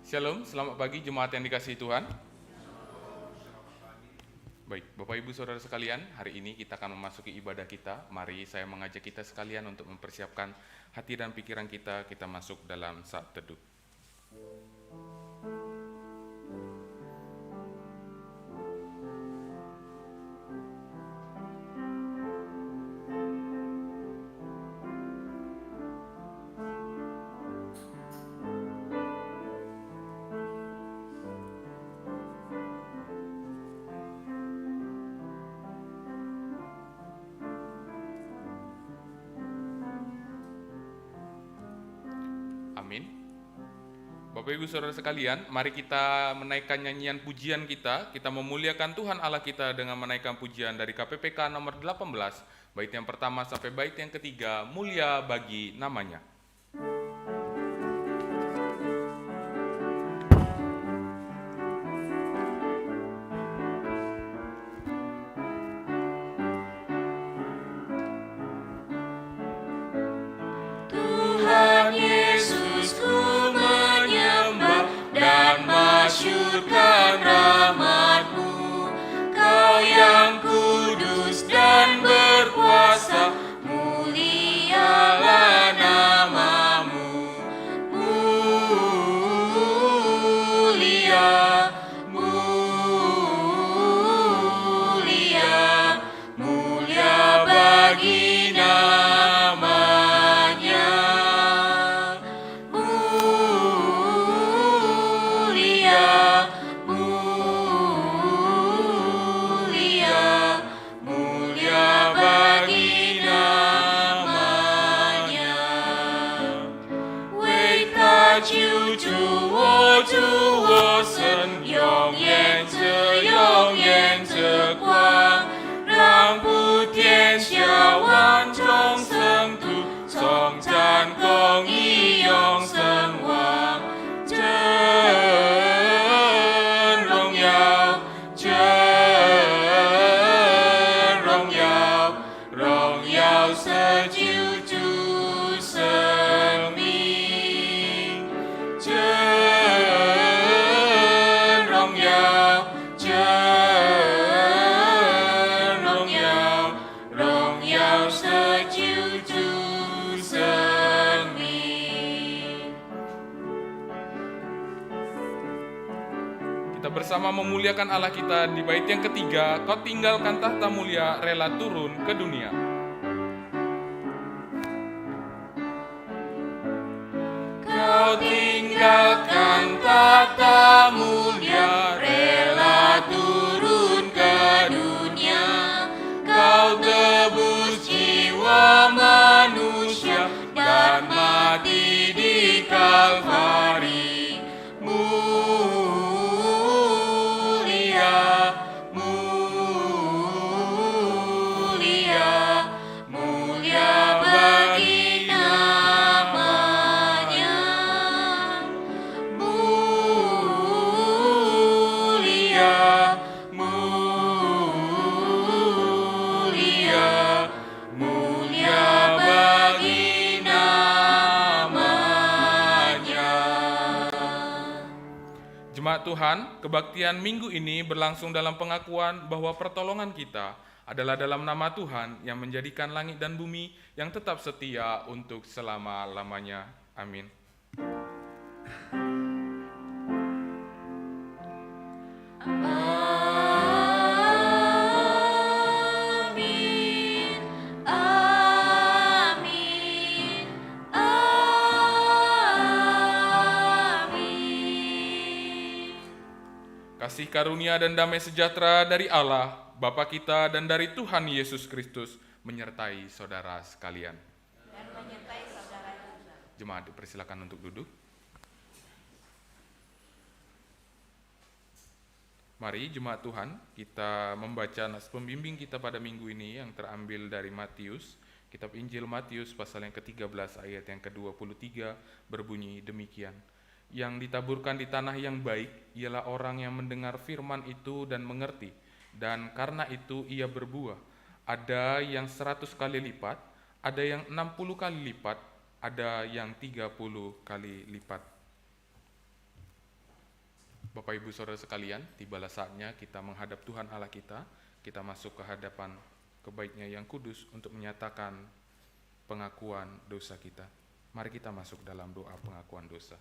Shalom, selamat pagi jemaat yang dikasihi Tuhan. Baik, Bapak Ibu Saudara sekalian, hari ini kita akan memasuki ibadah kita. Mari saya mengajak kita sekalian untuk mempersiapkan hati dan pikiran kita masuk dalam saat teduh. Amin. Bapak Ibu Saudara sekalian, mari kita menaikkan nyanyian pujian kita memuliakan Tuhan Allah kita dengan menaikkan pujian dari KPPK nomor 18, bait yang pertama sampai bait yang ketiga, mulia bagi namanya. Tuhan Yesus ku menyembah dan masyurkan rahmat-Mu. Kau yang kudus dan berkuasa, mulialah nama-Mu. Mulia, mulia, mulia bagi namanya. Mulia, mulia, mulia bagi namanya. 为他救主我主我神，永远着永远着光，让普天下万众生徒颂赞公义永生王。真荣耀，真荣耀，荣耀赦救主生命。真荣耀，真荣耀，荣耀赦救主生命。 Kita bersama memuliakan Allah kita di bait yang ketiga, kau tinggalkan tahta mulia, rela turun ke dunia. Kau tinggalkan tahta mulia, rela turun ke dunia. Kau tebus jiwa manusia dan mati di Kalvari. Mulia, mulia, mulia bagi namanya. Mulia, mulia, mulia bagi namanya. Jemaat Tuhan, kebaktian minggu ini berlangsung dalam pengakuan bahwa pertolongan kita adalah dalam nama Tuhan yang menjadikan langit dan bumi yang tetap setia untuk selama-lamanya. Amin. Amin, amin, amin. Kasih karunia dan damai sejahtera dari Allah, Bapa kita dan dari Tuhan Yesus Kristus menyertai saudara sekalian. Dan menyertai saudara juga. Jemaat dipersilakan untuk duduk. Mari jemaat Tuhan, kita membaca nas pembimbing kita pada minggu ini yang terambil dari Matius, kitab Injil Matius pasal yang ke-13 ayat yang ke-23 berbunyi demikian. Yang ditaburkan di tanah yang baik ialah orang yang mendengar firman itu dan mengerti, dan karena itu ia berbuah. Ada yang 100 kali lipat, ada yang 60 kali lipat, ada yang 30 kali lipat. Bapak Ibu Saudara sekalian, tibalah saatnya kita menghadap Tuhan Allah kita. Kita masuk ke hadapan kebaiknya yang kudus untuk menyatakan pengakuan dosa kita. Mari kita masuk dalam doa pengakuan dosa.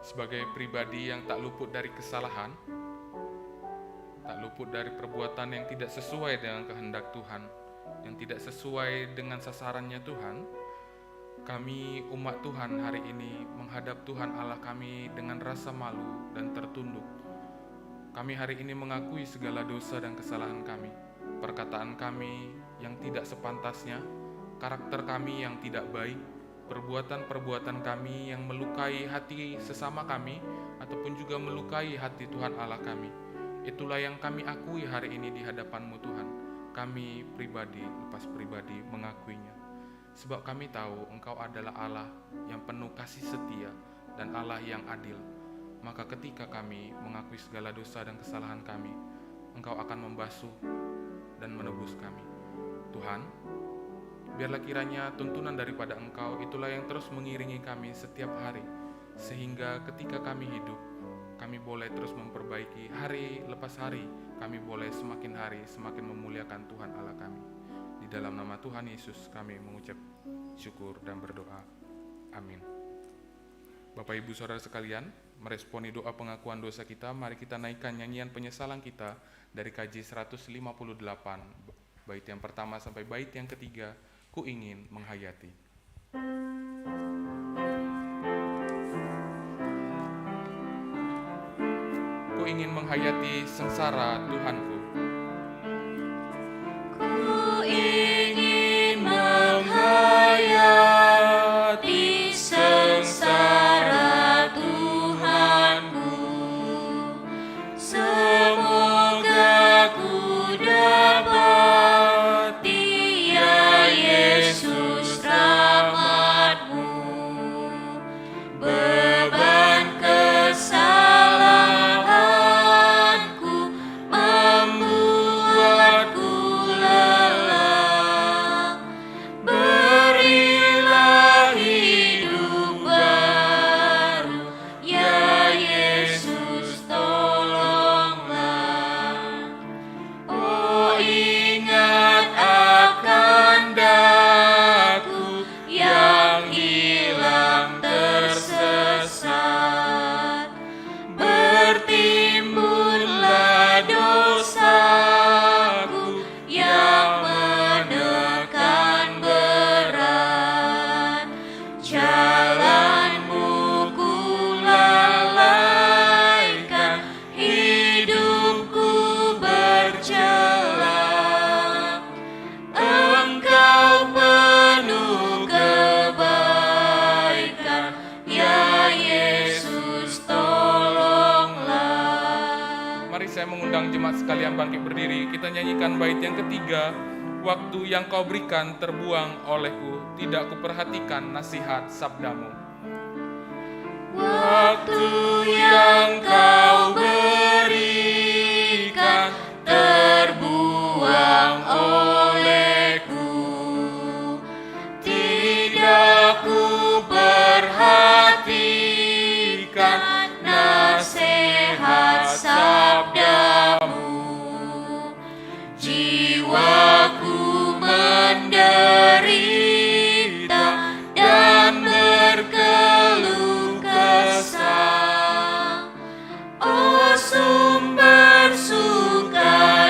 Sebagai pribadi yang tak luput dari kesalahan, tak luput dari perbuatan yang tidak sesuai dengan kehendak Tuhan, yang tidak sesuai dengan sasarannya Tuhan, kami umat Tuhan hari ini menghadap Tuhan Allah kami dengan rasa malu dan tertunduk. Kami hari ini mengakui segala dosa dan kesalahan kami, perkataan kami yang tidak sepantasnya, karakter kami yang tidak baik, perbuatan-perbuatan kami yang melukai hati sesama kami ataupun juga melukai hati Tuhan Allah kami. Itulah yang kami akui hari ini di hadapan-Mu Tuhan. Kami pribadi, lepas pribadi mengakuinya. Sebab kami tahu Engkau adalah Allah yang penuh kasih setia dan Allah yang adil. Maka ketika kami mengakui segala dosa dan kesalahan kami, Engkau akan membasuh dan menebus kami. Tuhan, biarlah kiranya tuntunan daripada Engkau itulah yang terus mengiringi kami setiap hari, sehingga ketika kami hidup, kami boleh terus memperbaiki hari lepas hari, kami boleh semakin hari semakin memuliakan Tuhan Allah kami. Di dalam nama Tuhan Yesus kami mengucap syukur dan berdoa. Amin. Bapak Ibu Saudara sekalian, meresponi doa pengakuan dosa kita, mari kita naikkan nyanyian penyesalan kita dari KJ 158, bait yang pertama sampai bait yang ketiga. Ku ingin menghayati. Ku ingin menghayati sengsara Tuhanku. Ku ingin menghayati sengsara Tuhanku. Semoga ku dapat Yesus rahmat-Mu, beban kesalahanku membuatku lelah. Berilah hidup baru, ya Yesus tolonglah. Oh, ingat akan daku yang hilang tersesat. Bertimbunlah dosaku yang menekan berat. Jalan-Mu ku lalaikan, hidupku bercelah. Engkau penuh kebaikan, ya Yesus tolonglah. Mari saya mengundang jemaat sekalian bangkit berdiri. Kita nyanyikan bait yang ketiga. Waktu yang Kau berikan terbuang olehku, tidak kuperhatikan nasihat sabdamu. Waktu yang Kau berikan terbuang olehku, tidak ku perhatikan nasihat sabdamu. Jiwaku menderita dan berkeluh kesah. Oh, sumber sukacita,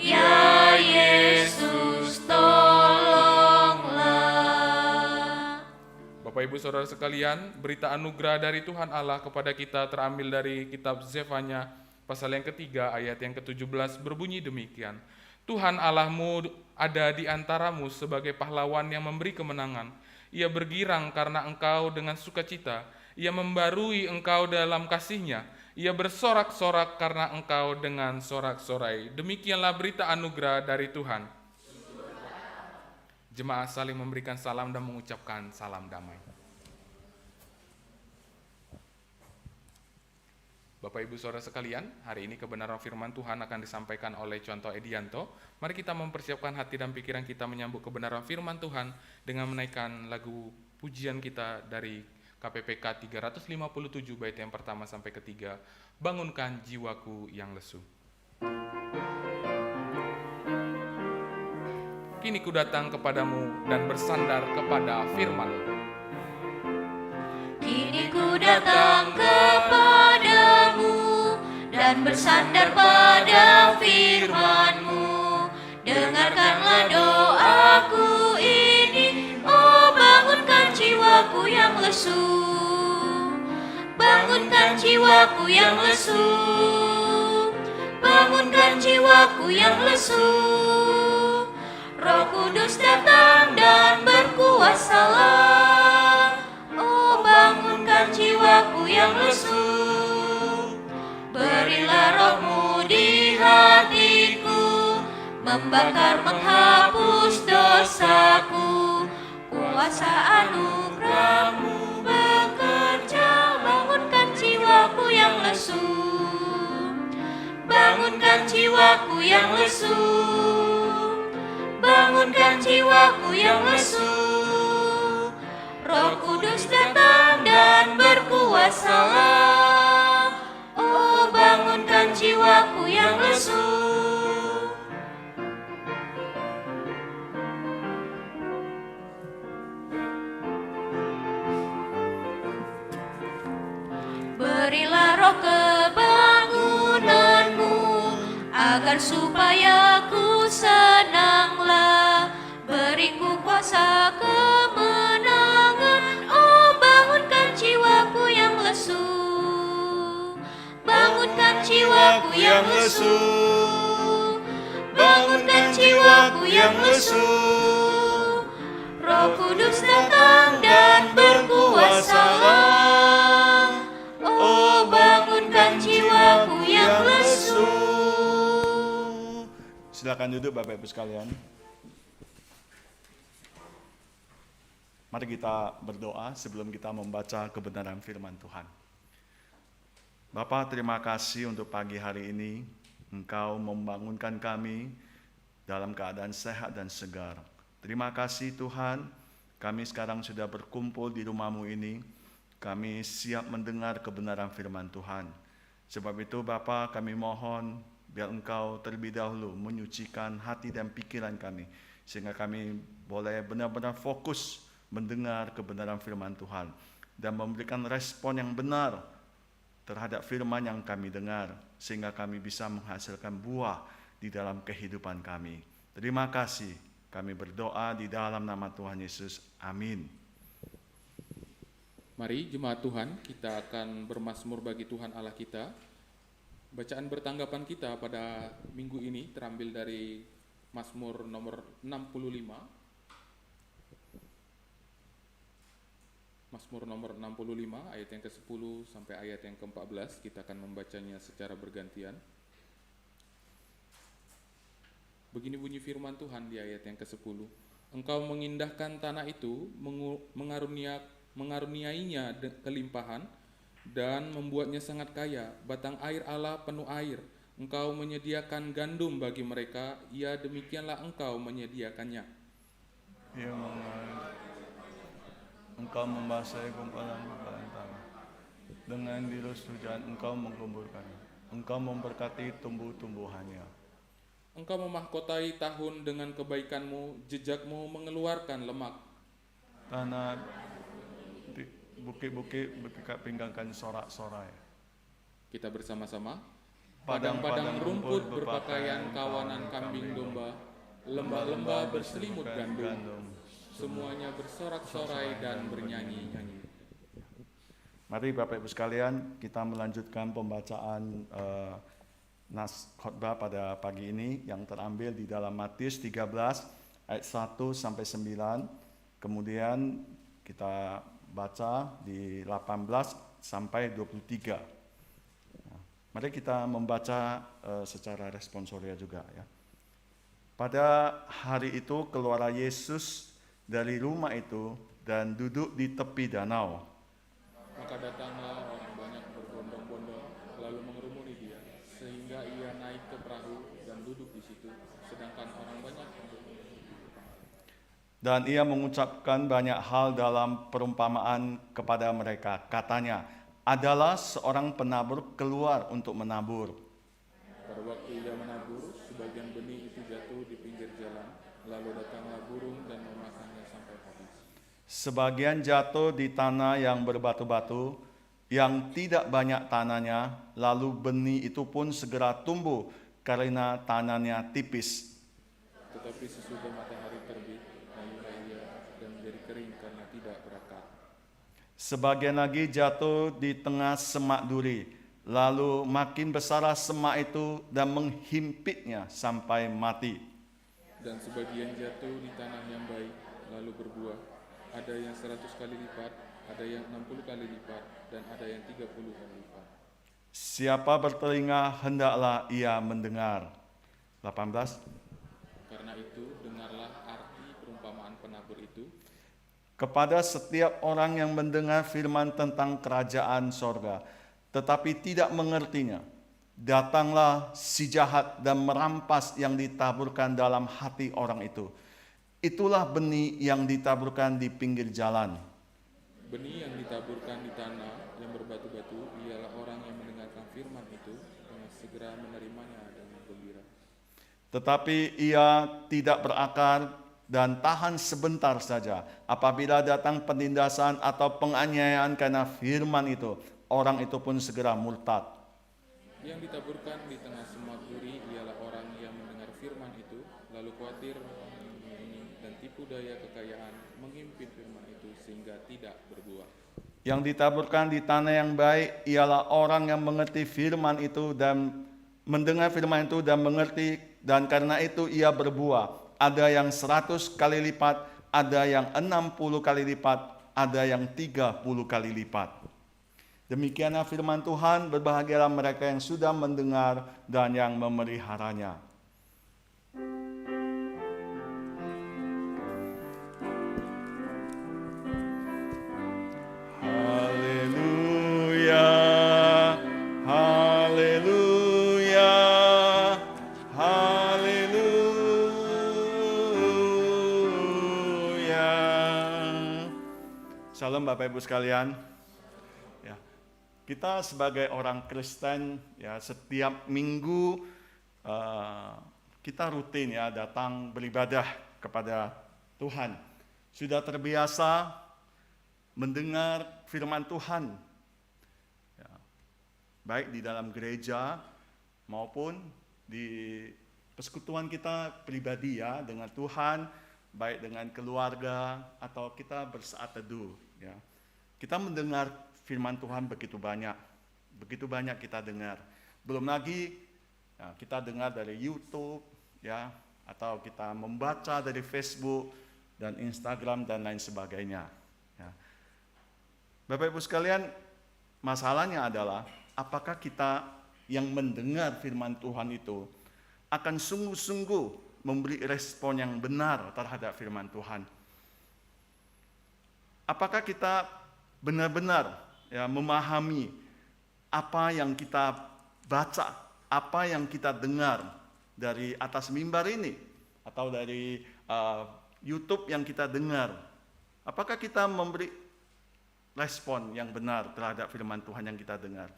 ya Yesus tolonglah. Bapak Ibu Saudara sekalian, berita anugerah dari Tuhan Allah kepada kita terambil dari kitab Zefanya pasal yang ketiga ayat yang ke-17 berbunyi demikian. Tuhan Allahmu ada di antaramu sebagai pahlawan yang memberi kemenangan. Ia bergirang karena engkau dengan sukacita. Ia membarui engkau dalam kasih-Nya. Ia bersorak-sorak karena engkau dengan sorak-sorai. Demikianlah berita anugerah dari Tuhan. Jemaat saling memberikan salam dan mengucapkan salam damai. Bapak Ibu Saudara sekalian, hari ini kebenaran firman Tuhan akan disampaikan oleh Contoh Edianto. Mari kita mempersiapkan hati dan pikiran kita menyambut kebenaran firman Tuhan dengan menaikkan lagu pujian kita dari KPPK 357 bait yang pertama sampai ketiga, Bangunkan Jiwaku yang Lesu. Kini ku datang kepadamu dan bersandar kepada firman. Kini ku datang kepadamu dan bersandar pada firman-Mu. Dengarkanlah doaku ini, oh bangunkan jiwaku yang lesu. Bangunkan jiwaku yang lesu. Bangunkan jiwaku yang lesu. Roh Kudus datang dan berkuasalah. Oh bangunkan jiwaku yang lesu. Berilah roh-Mu di hatiku, membakar menghapus dosaku. Kuasa anugerah-Mu bekerja, bangunkan jiwaku yang lesu. Bangunkan jiwaku yang lesu. Bangunkan jiwaku yang lesu. Roh Kudus datang dan berkuasalah. Oh bangunkan jiwaku yang lesu. Berilah roh kebangunan-Mu, agar supaya ku senanglah. Beriku kuasa kemenangan, oh bangunkan jiwaku yang lesu. Bangunkan jiwaku yang lesu. Bangunkan jiwaku yang lesu. Roh Kudus datang dan berkuasalah. Oh bangunkan jiwaku yang lesu. Silakan duduk Bapak Ibu sekalian. Mari kita berdoa sebelum kita membaca kebenaran firman Tuhan. Bapa, terima kasih untuk pagi hari ini. Engkau membangunkan kami dalam keadaan sehat dan segar. Terima kasih Tuhan, kami sekarang sudah berkumpul di rumah-Mu ini. Kami siap mendengar kebenaran firman Tuhan. Sebab itu Bapa, kami mohon biar Engkau terlebih dahulu menyucikan hati dan pikiran kami, sehingga kami boleh benar-benar fokus mendengar kebenaran firman Tuhan dan memberikan respon yang benar terhadap firman yang kami dengar, sehingga kami bisa menghasilkan buah di dalam kehidupan kami. Terima kasih, kami berdoa di dalam nama Tuhan Yesus. Amin. Mari jemaat Tuhan, kita akan bermazmur bagi Tuhan Allah kita. Bacaan bertanggapan kita pada minggu ini terambil dari Mazmur nomor 65. Mazmur nomor 65 ayat yang ke-10 sampai ayat yang ke-14. Kita akan membacanya secara bergantian. Begini bunyi firman Tuhan di ayat yang ke-10. Engkau mengindahkan tanah itu, mengaruniainya kelimpahan, dan membuatnya sangat kaya. Batang air Allah penuh air. Engkau menyediakan gandum bagi mereka, ya demikianlah Engkau menyediakannya. Ya Engkau membasahi gumpalan-gumpalan tanah. Dengan dirus hujan Engkau menggemburkannya. Engkau memberkati tumbuh-tumbuhannya. Engkau memahkotai tahun dengan kebaikan-Mu, jejak-Mu mengeluarkan lemak. Tanah di bukit-bukit berpinggangkan sorak-sorai. Kita bersama-sama. Padang-padang rumput berpakaian kawanan kambing domba, lembah-lembah berselimut gandum. Semuanya bersorak-sorai dan bernyanyi-nyanyi. Mari Bapak Ibu sekalian, kita melanjutkan pembacaan nas khotbah pada pagi ini yang terambil di dalam Matius 13 ayat 1 sampai 9. Kemudian kita baca di 18 sampai 23. Mari kita membaca secara responsoria juga ya. Pada hari itu keluarlah Yesus dari rumah itu dan duduk di tepi danau. Maka datanglah orang banyak berbondong-bondong, lalu di situ, sedangkan orang banyak. Dan ia mengucapkan banyak hal dalam perumpamaan kepada mereka. Katanya, adalah seorang penabur keluar untuk menabur. Pada waktu ia menabur, sebagian benih itu jatuh di pinggir jalan, lalu datanglah burung dan memakannya sampai habis. Sebagian jatuh di tanah yang berbatu-batu, yang tidak banyak tanahnya, lalu benih itu pun segera tumbuh karena tanahnya tipis. Tetapi sesudah matahari terbit, lalulah ia dan menjadi kering karena tidak berakar. Sebagian lagi jatuh di tengah semak duri, lalu makin besarlah semak itu dan menghimpitnya sampai mati. Dan sebagian jatuh di tanah yang baik, lalu berbuah. Ada yang 100 kali lipat, ada yang 60 kali lipat, dan ada yang 30 kali lipat. Siapa bertelinga, hendaklah ia mendengar. 18. Karena itu, dengarlah arti perumpamaan penabur itu. Kepada setiap orang yang mendengar firman tentang kerajaan sorga, tetapi tidak mengertinya, datanglah si jahat dan merampas yang ditaburkan dalam hati orang itu. Itulah benih yang ditaburkan di pinggir jalan. Benih yang ditaburkan di tanah yang berbatu-batu ialah orang yang mendengarkan firman itu dan segera menerimanya dengan gembira. Tetapi ia tidak berakar dan tahan sebentar saja. Apabila datang penindasan atau penganiayaan karena firman itu, orang itu pun segera murtad. Yang ditaburkan di tengah semak duri ialah orang yang mendengar firman itu, lalu khawatir dan tipu daya kekayaan menghimpit firman itu sehingga tidak berbuah. Yang ditaburkan di tanah yang baik ialah orang yang mengerti firman itu dan mendengar firman itu dan mengerti, dan karena itu ia berbuah. Ada yang 100 kali lipat, ada yang 60 kali lipat, ada yang 30 kali lipat. Demikianlah firman Tuhan, berbahagialah mereka yang sudah mendengar dan yang memeliharanya. Haleluya, haleluya, haleluya. Salam Bapak Ibu sekalian. Ya, kita sebagai orang Kristen, ya, setiap minggu kita rutin ya datang beribadah kepada Tuhan. Sudah terbiasa mendengar firman Tuhan, ya, baik di dalam gereja maupun di persekutuan kita pribadi ya dengan Tuhan, baik dengan keluarga atau kita bersaat teduh. Ya, kita mendengar firman Tuhan begitu banyak kita dengar. Belum lagi ya, kita dengar dari YouTube, ya, atau kita membaca dari Facebook dan Instagram dan lain sebagainya. Ya. Bapak Ibu sekalian, masalahnya adalah apakah kita yang mendengar firman Tuhan itu akan sungguh-sungguh memberi respon yang benar terhadap firman Tuhan. Apakah kita benar-benar ya memahami apa yang kita baca, apa yang kita dengar dari atas mimbar ini atau dari YouTube yang kita dengar? Apakah kita memberi respon yang benar terhadap firman Tuhan yang kita dengar?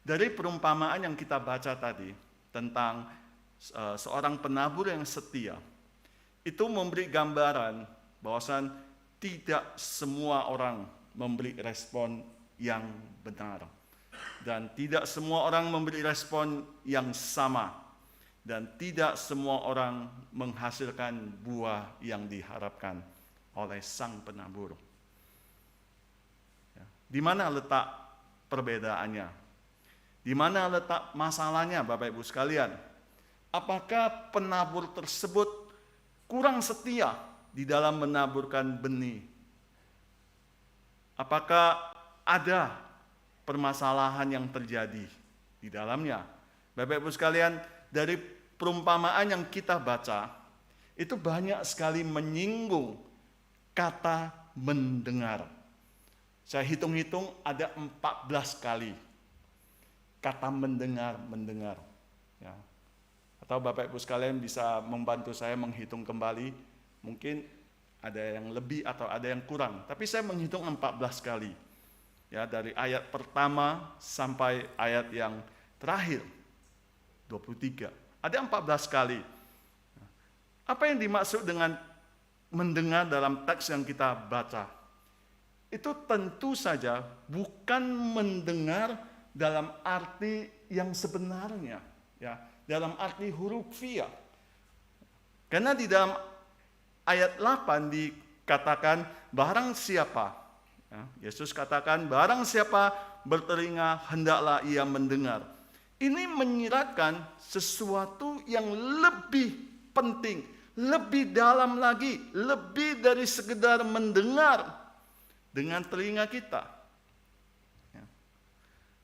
Dari perumpamaan yang kita baca tadi tentang seorang penabur yang setia, itu memberi gambaran bahwasan tidak semua orang memberi respon yang benar, dan tidak semua orang memberi respon yang sama, dan tidak semua orang menghasilkan buah yang diharapkan oleh sang penabur. Di mana letak perbedaannya? Di mana letak masalahnya, Bapak Ibu sekalian? Apakah penabur tersebut kurang setia di dalam menaburkan benih? Apakah ada permasalahan yang terjadi di dalamnya? Bapak Ibu sekalian, dari perumpamaan yang kita baca, itu banyak sekali menyinggung kata mendengar. Saya hitung-hitung ada 14 kali kata mendengar. Ya. Atau Bapak Ibu sekalian bisa membantu saya menghitung kembali, mungkin ada yang lebih atau ada yang kurang, tapi saya menghitung 14 kali. Ya, dari ayat pertama sampai ayat yang terakhir, 23. Ada 14 kali. Apa yang dimaksud dengan mendengar dalam teks yang kita baca? Itu tentu saja bukan mendengar dalam arti yang sebenarnya, ya, dalam arti hurufiah. Karena di dalam ayat 8 dikatakan barang siapa, ya, Yesus katakan barang siapa bertelinga hendaklah ia mendengar. Ini menyiratkan sesuatu yang lebih penting, lebih dalam lagi, lebih dari sekedar mendengar dengan telinga kita.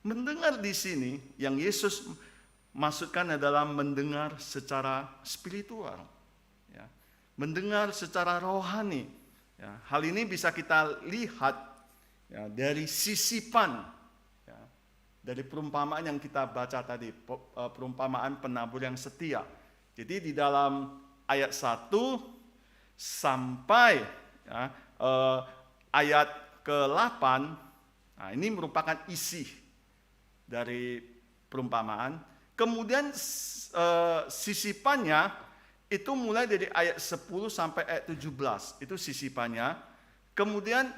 Mendengar di sini yang Yesus maksudkan adalah mendengar secara spiritual, ya. Mendengar secara rohani. Ya. Hal ini bisa kita lihat, ya, dari sisipan, ya, dari perumpamaan yang kita baca tadi, perumpamaan penabur yang setia. Jadi di dalam ayat 1 sampai, ya, ayat ke-8, nah ini merupakan isi dari perumpamaan. Kemudian sisipannya itu mulai dari ayat 10 sampai ayat 17, itu sisipannya. Kemudian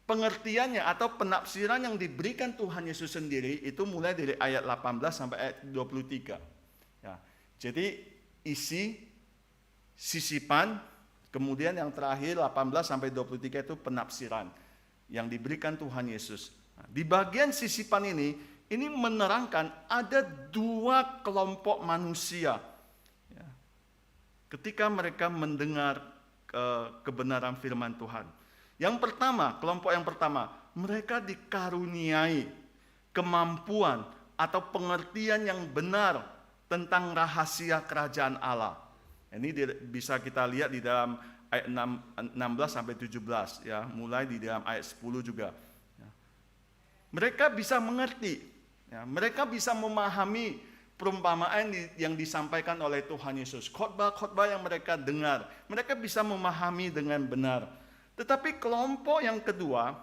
pengertiannya atau penafsiran yang diberikan Tuhan Yesus sendiri itu mulai dari ayat 18 sampai ayat 23. Ya, jadi isi, sisipan, kemudian yang terakhir 18 sampai 23 itu penafsiran yang diberikan Tuhan Yesus. Nah, di bagian sisipan ini menerangkan ada dua kelompok manusia, ya, ketika mereka mendengar kebenaran firman Tuhan. Yang pertama, kelompok yang pertama, mereka dikaruniai kemampuan atau pengertian yang benar tentang rahasia kerajaan Allah. Ini bisa kita lihat di dalam ayat 16 sampai 17, ya, mulai di dalam ayat 10 juga. Ya. Mereka bisa mengerti, ya, mereka bisa memahami perumpamaan yang disampaikan oleh Tuhan Yesus. Khotbah-khotbah yang mereka dengar, mereka bisa memahami dengan benar. Tetapi kelompok yang kedua,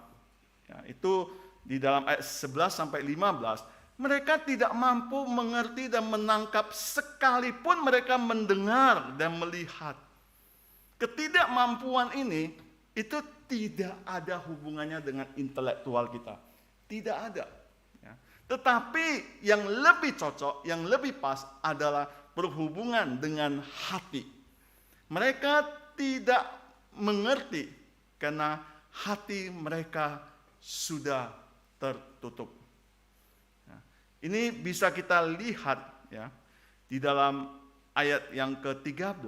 ya, itu di dalam ayat 11 sampai 15, mereka tidak mampu mengerti dan menangkap sekalipun mereka mendengar dan melihat. Ketidakmampuan ini itu tidak ada hubungannya dengan intelektual kita. Tidak ada. Ya. Tetapi yang lebih cocok, yang lebih pas adalah berhubungan dengan hati. Mereka tidak mengerti karena hati mereka sudah tertutup. Ini bisa kita lihat, ya, di dalam ayat yang ke-13,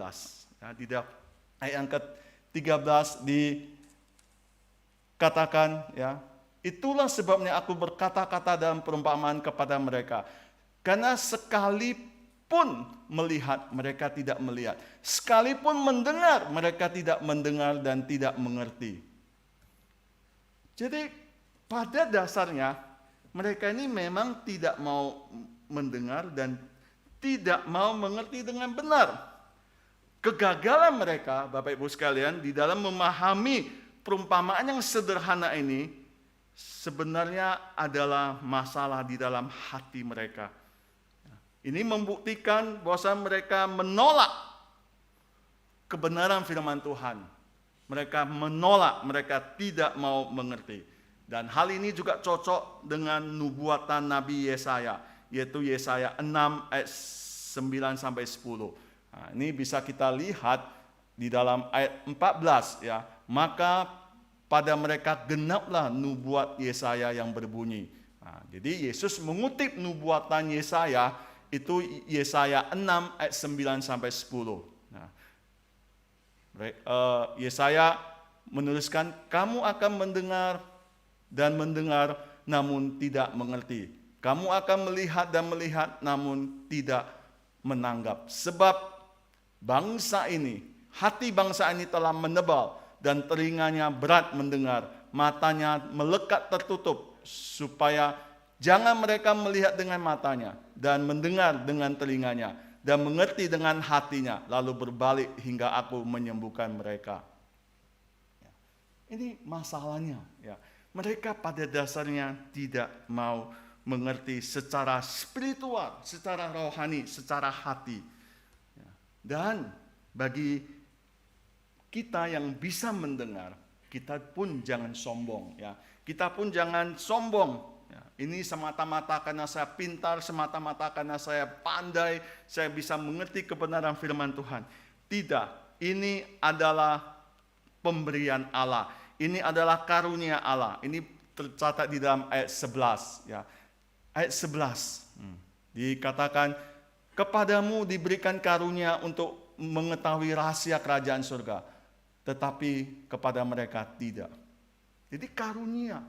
ya, di dalam ayat yang ke-13 dikatakan, ya, itulah sebabnya aku berkata-kata dalam perumpamaan kepada mereka, karena sekalipun melihat mereka tidak melihat, sekalipun mendengar mereka tidak mendengar dan tidak mengerti. Jadi pada dasarnya mereka ini memang tidak mau mendengar dan tidak mau mengerti dengan benar. Kegagalan mereka, Bapak Ibu sekalian, di dalam memahami perumpamaan yang sederhana ini sebenarnya adalah masalah di dalam hati mereka. Ini membuktikan bahwa mereka menolak kebenaran firman Tuhan. Mereka menolak, mereka tidak mau mengerti. Dan hal ini juga cocok dengan nubuatan Nabi Yesaya, yaitu Yesaya 6 ayat 9 sampai 10. Nah, ini bisa kita lihat di dalam ayat 14, ya. Maka pada mereka genaplah nubuat Yesaya yang berbunyi. Nah, jadi Yesus mengutip nubuatan Yesaya itu Yesaya 6 ayat 9 sampai 10. Nah, Yesaya menuliskan, kamu akan mendengar dan mendengar namun tidak mengerti. Kamu akan melihat dan melihat namun tidak menanggap. Sebab bangsa ini, hati bangsa ini telah menebal dan telinganya berat mendengar, matanya melekat tertutup, supaya jangan mereka melihat dengan matanya dan mendengar dengan telinganya dan mengerti dengan hatinya, lalu berbalik hingga aku menyembuhkan mereka. Ini masalahnya, ya. Mereka pada dasarnya tidak mau mengerti secara spiritual, secara rohani, secara hati. Dan bagi kita yang bisa mendengar, kita pun jangan sombong, ya. Kita pun jangan sombong. Ya, ini semata-mata karena saya pintar, semata-mata karena saya pandai, saya bisa mengerti kebenaran firman Tuhan. Tidak, ini adalah pemberian Allah. Ini adalah karunia Allah. Ini tercatat di dalam ayat 11. Ya. Ayat 11 dikatakan, kepadamu diberikan karunia untuk mengetahui rahasia kerajaan surga, tetapi kepada mereka tidak. Jadi karunia,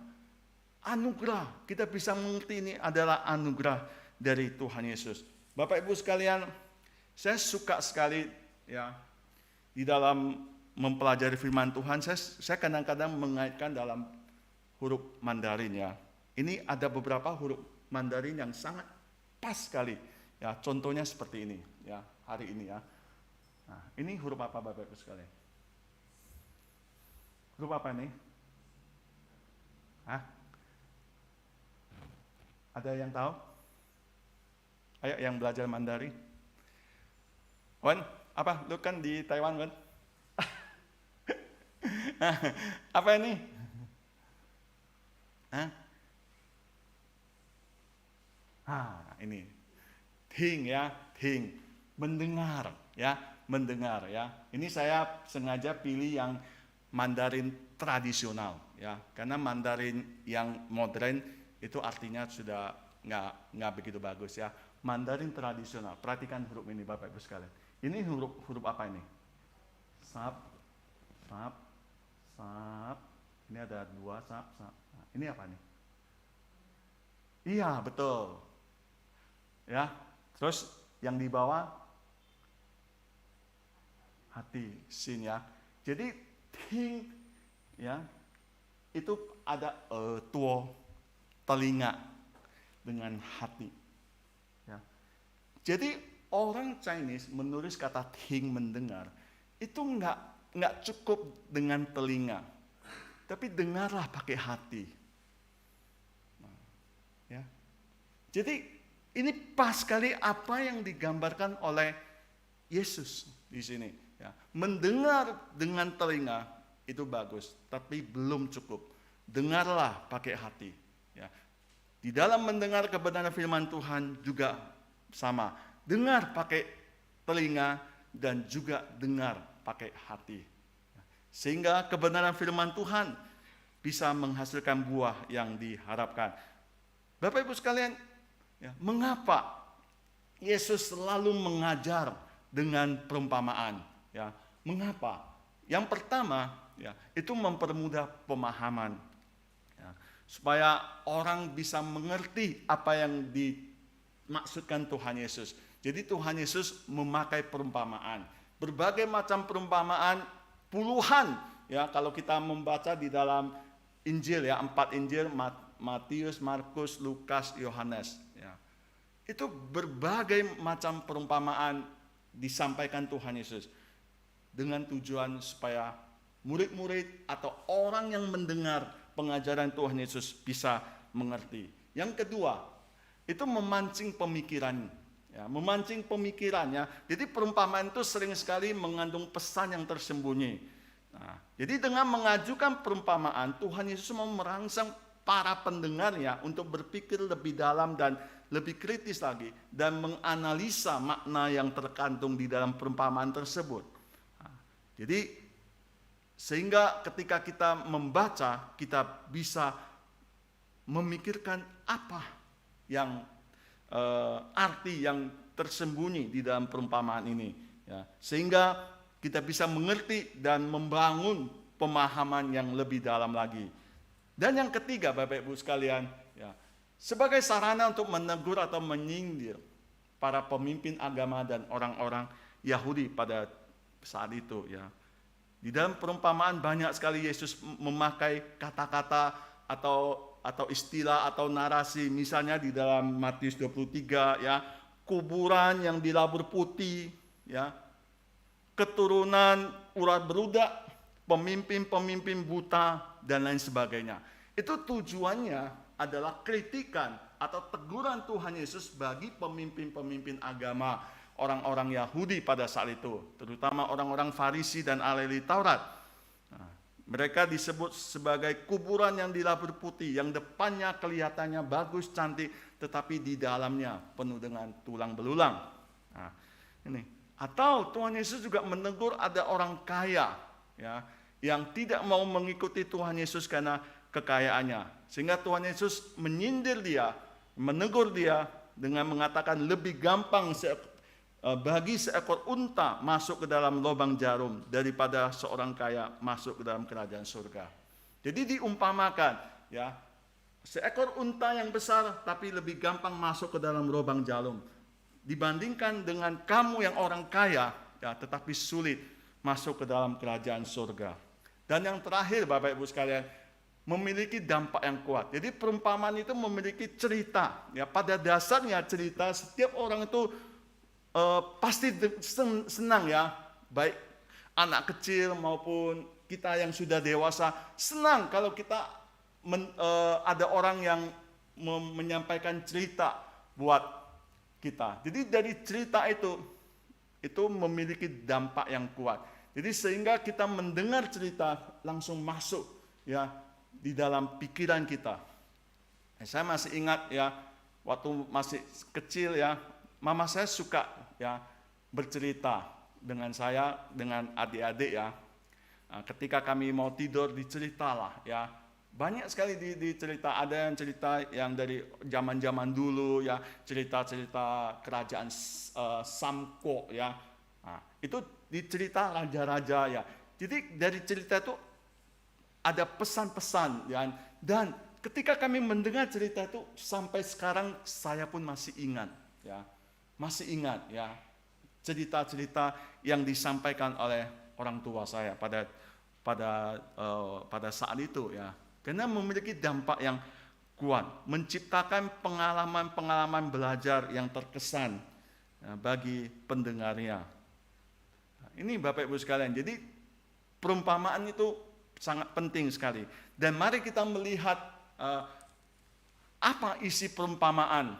anugerah, kita bisa mengerti ini adalah anugerah dari Tuhan Yesus. Bapak Ibu sekalian, saya suka sekali ya di dalam mempelajari firman Tuhan. Saya kadang-kadang mengaitkan dalam huruf Mandarin ya. Ini ada beberapa huruf Mandarin yang sangat pas sekali. Ya, contohnya seperti ini ya hari ini ya. Nah, ini huruf apa Bapak Ibu sekalian? Huruf apa ini? Hah? Ada yang tahu? Ayo yang belajar Mandarin. Wan, apa? Lu kan di Taiwan, Wan? Apa ini? Hah? Ini. Ting ya, ting. Mendengar ya, mendengar ya. Ini saya sengaja pilih yang Mandarin tradisional ya, karena Mandarin yang modern itu artinya sudah nggak begitu bagus ya. Mandarin tradisional, perhatikan huruf ini Bapak Ibu sekalian. Ini huruf apa ini? Sap, sap, sap. Ini ada 2 sap, sap. Nah, ini apa nih? Iya betul. Ya, terus yang di bawah hati, sin ya. Jadi ting ya itu ada tuo, telinga dengan hati. Ya. Jadi orang Chinese menulis kata ting mendengar itu nggak cukup dengan telinga, tapi dengarlah pakai hati. Nah, ya. Jadi ini pas sekali apa yang digambarkan oleh Yesus di sini. Ya. Mendengar dengan telinga itu bagus, tapi belum cukup. Dengarlah pakai hati. Ya. Di dalam mendengar kebenaran firman Tuhan juga sama. Dengar pakai telinga dan juga dengar pakai hati. Sehingga kebenaran firman Tuhan bisa menghasilkan buah yang diharapkan. Bapak Ibu sekalian, ya, mengapa Yesus selalu mengajar dengan perumpamaan? Ya, mengapa? Yang pertama, ya, itu mempermudah pemahaman. Supaya orang bisa mengerti apa yang dimaksudkan Tuhan Yesus. Jadi Tuhan Yesus memakai perumpamaan. Berbagai macam perumpamaan, puluhan. Ya, kalau kita membaca di dalam Injil ya, 4 Injil, Matius, Markus, Lukas, Yohanes. Ya. Itu berbagai macam perumpamaan disampaikan Tuhan Yesus. Dengan tujuan supaya murid-murid atau orang yang mendengar pengajaran Tuhan Yesus bisa mengerti. Yang kedua, itu memancing pemikiran. Ya, memancing pemikirannya. Jadi perumpamaan itu sering sekali mengandung pesan yang tersembunyi. Nah, jadi dengan mengajukan perumpamaan, Tuhan Yesus mau merangsang para pendengarnya untuk berpikir lebih dalam dan lebih kritis lagi dan menganalisa makna yang terkandung di dalam perumpamaan tersebut. Nah, jadi sehingga ketika kita membaca, kita bisa memikirkan apa yang arti yang tersembunyi di dalam perumpamaan ini. Ya, sehingga kita bisa mengerti dan membangun pemahaman yang lebih dalam lagi. Dan yang ketiga, Bapak Ibu sekalian, ya, sebagai sarana untuk menegur atau menyindir para pemimpin agama dan orang-orang Yahudi pada saat itu. Ya. Di dalam perumpamaan banyak sekali Yesus memakai kata-kata atau istilah atau narasi. Misalnya di dalam Matius 23 ya, kuburan yang dilabur putih, ya, keturunan urat beludak, pemimpin-pemimpin buta, dan lain sebagainya. Itu tujuannya adalah kritikan atau teguran Tuhan Yesus bagi pemimpin-pemimpin agama orang-orang Yahudi pada saat itu, terutama orang-orang Farisi dan ahli Taurat. Nah, mereka disebut sebagai kuburan yang dilabur putih, yang depannya kelihatannya bagus, cantik, tetapi di dalamnya penuh dengan tulang belulang. Nah, ini. Atau Tuhan Yesus juga menegur ada orang kaya, ya, yang tidak mau mengikuti Tuhan Yesus karena kekayaannya. Sehingga Tuhan Yesus menyindir dia, menegur dia dengan mengatakan lebih gampang bagi seekor unta masuk ke dalam lubang jarum daripada seorang kaya masuk ke dalam kerajaan surga. Jadi diumpamakan, ya, seekor unta yang besar tapi lebih gampang masuk ke dalam lubang jarum dibandingkan dengan kamu yang orang kaya, ya, tetapi sulit masuk ke dalam kerajaan surga. Dan yang terakhir, Bapak Ibu sekalian, memiliki dampak yang kuat. Jadi perumpamaan itu memiliki cerita. Ya, pada dasarnya cerita setiap orang itu pasti senang, ya, baik anak kecil maupun kita yang sudah dewasa senang kalau kita ada orang yang menyampaikan cerita buat kita. Jadi dari cerita itu memiliki dampak yang kuat. Jadi sehingga kita mendengar cerita langsung masuk, ya, di dalam pikiran kita. Saya masih ingat, ya, waktu masih kecil, ya, mama saya suka, ya, bercerita dengan saya, dengan adik-adik, ya. Nah, ketika kami mau tidur diceritalah, ya. Banyak sekali di cerita, ada yang cerita yang dari zaman-zaman dulu, ya, cerita-cerita kerajaan Samko, ya. Nah, itu dicerita raja-raja, ya. Jadi dari cerita itu ada pesan-pesan, ya. Dan ketika kami mendengar cerita itu sampai sekarang saya pun masih ingat, ya. Masih ingat, ya, cerita-cerita yang disampaikan oleh orang tua saya pada saat itu, ya. Karena memiliki dampak yang kuat, menciptakan pengalaman-pengalaman belajar yang terkesan, ya, bagi pendengarnya. Nah, ini Bapak Ibu sekalian, jadi perumpamaan itu sangat penting sekali. Dan mari kita melihat apa isi perumpamaan,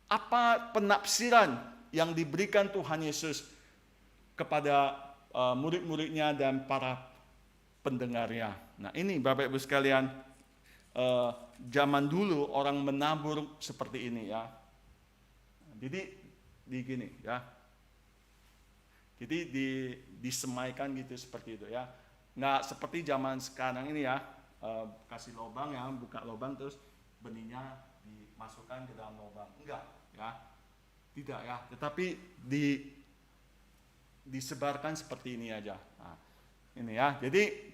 apa penafsiran yang diberikan Tuhan Yesus kepada murid-muridnya dan para pendengarnya. Nah, ini Bapak Ibu sekalian, zaman dulu orang menabur seperti ini, ya. Jadi gini, ya. Jadi disemaikan gitu seperti itu, ya. Nggak seperti zaman sekarang ini, ya, kasih lubang, ya, buka lubang terus benihnya dimasukkan ke dalam lubang. Enggak, ya. Tidak, ya. Tetapi disebarkan seperti ini aja. Nah, ini, ya. Jadi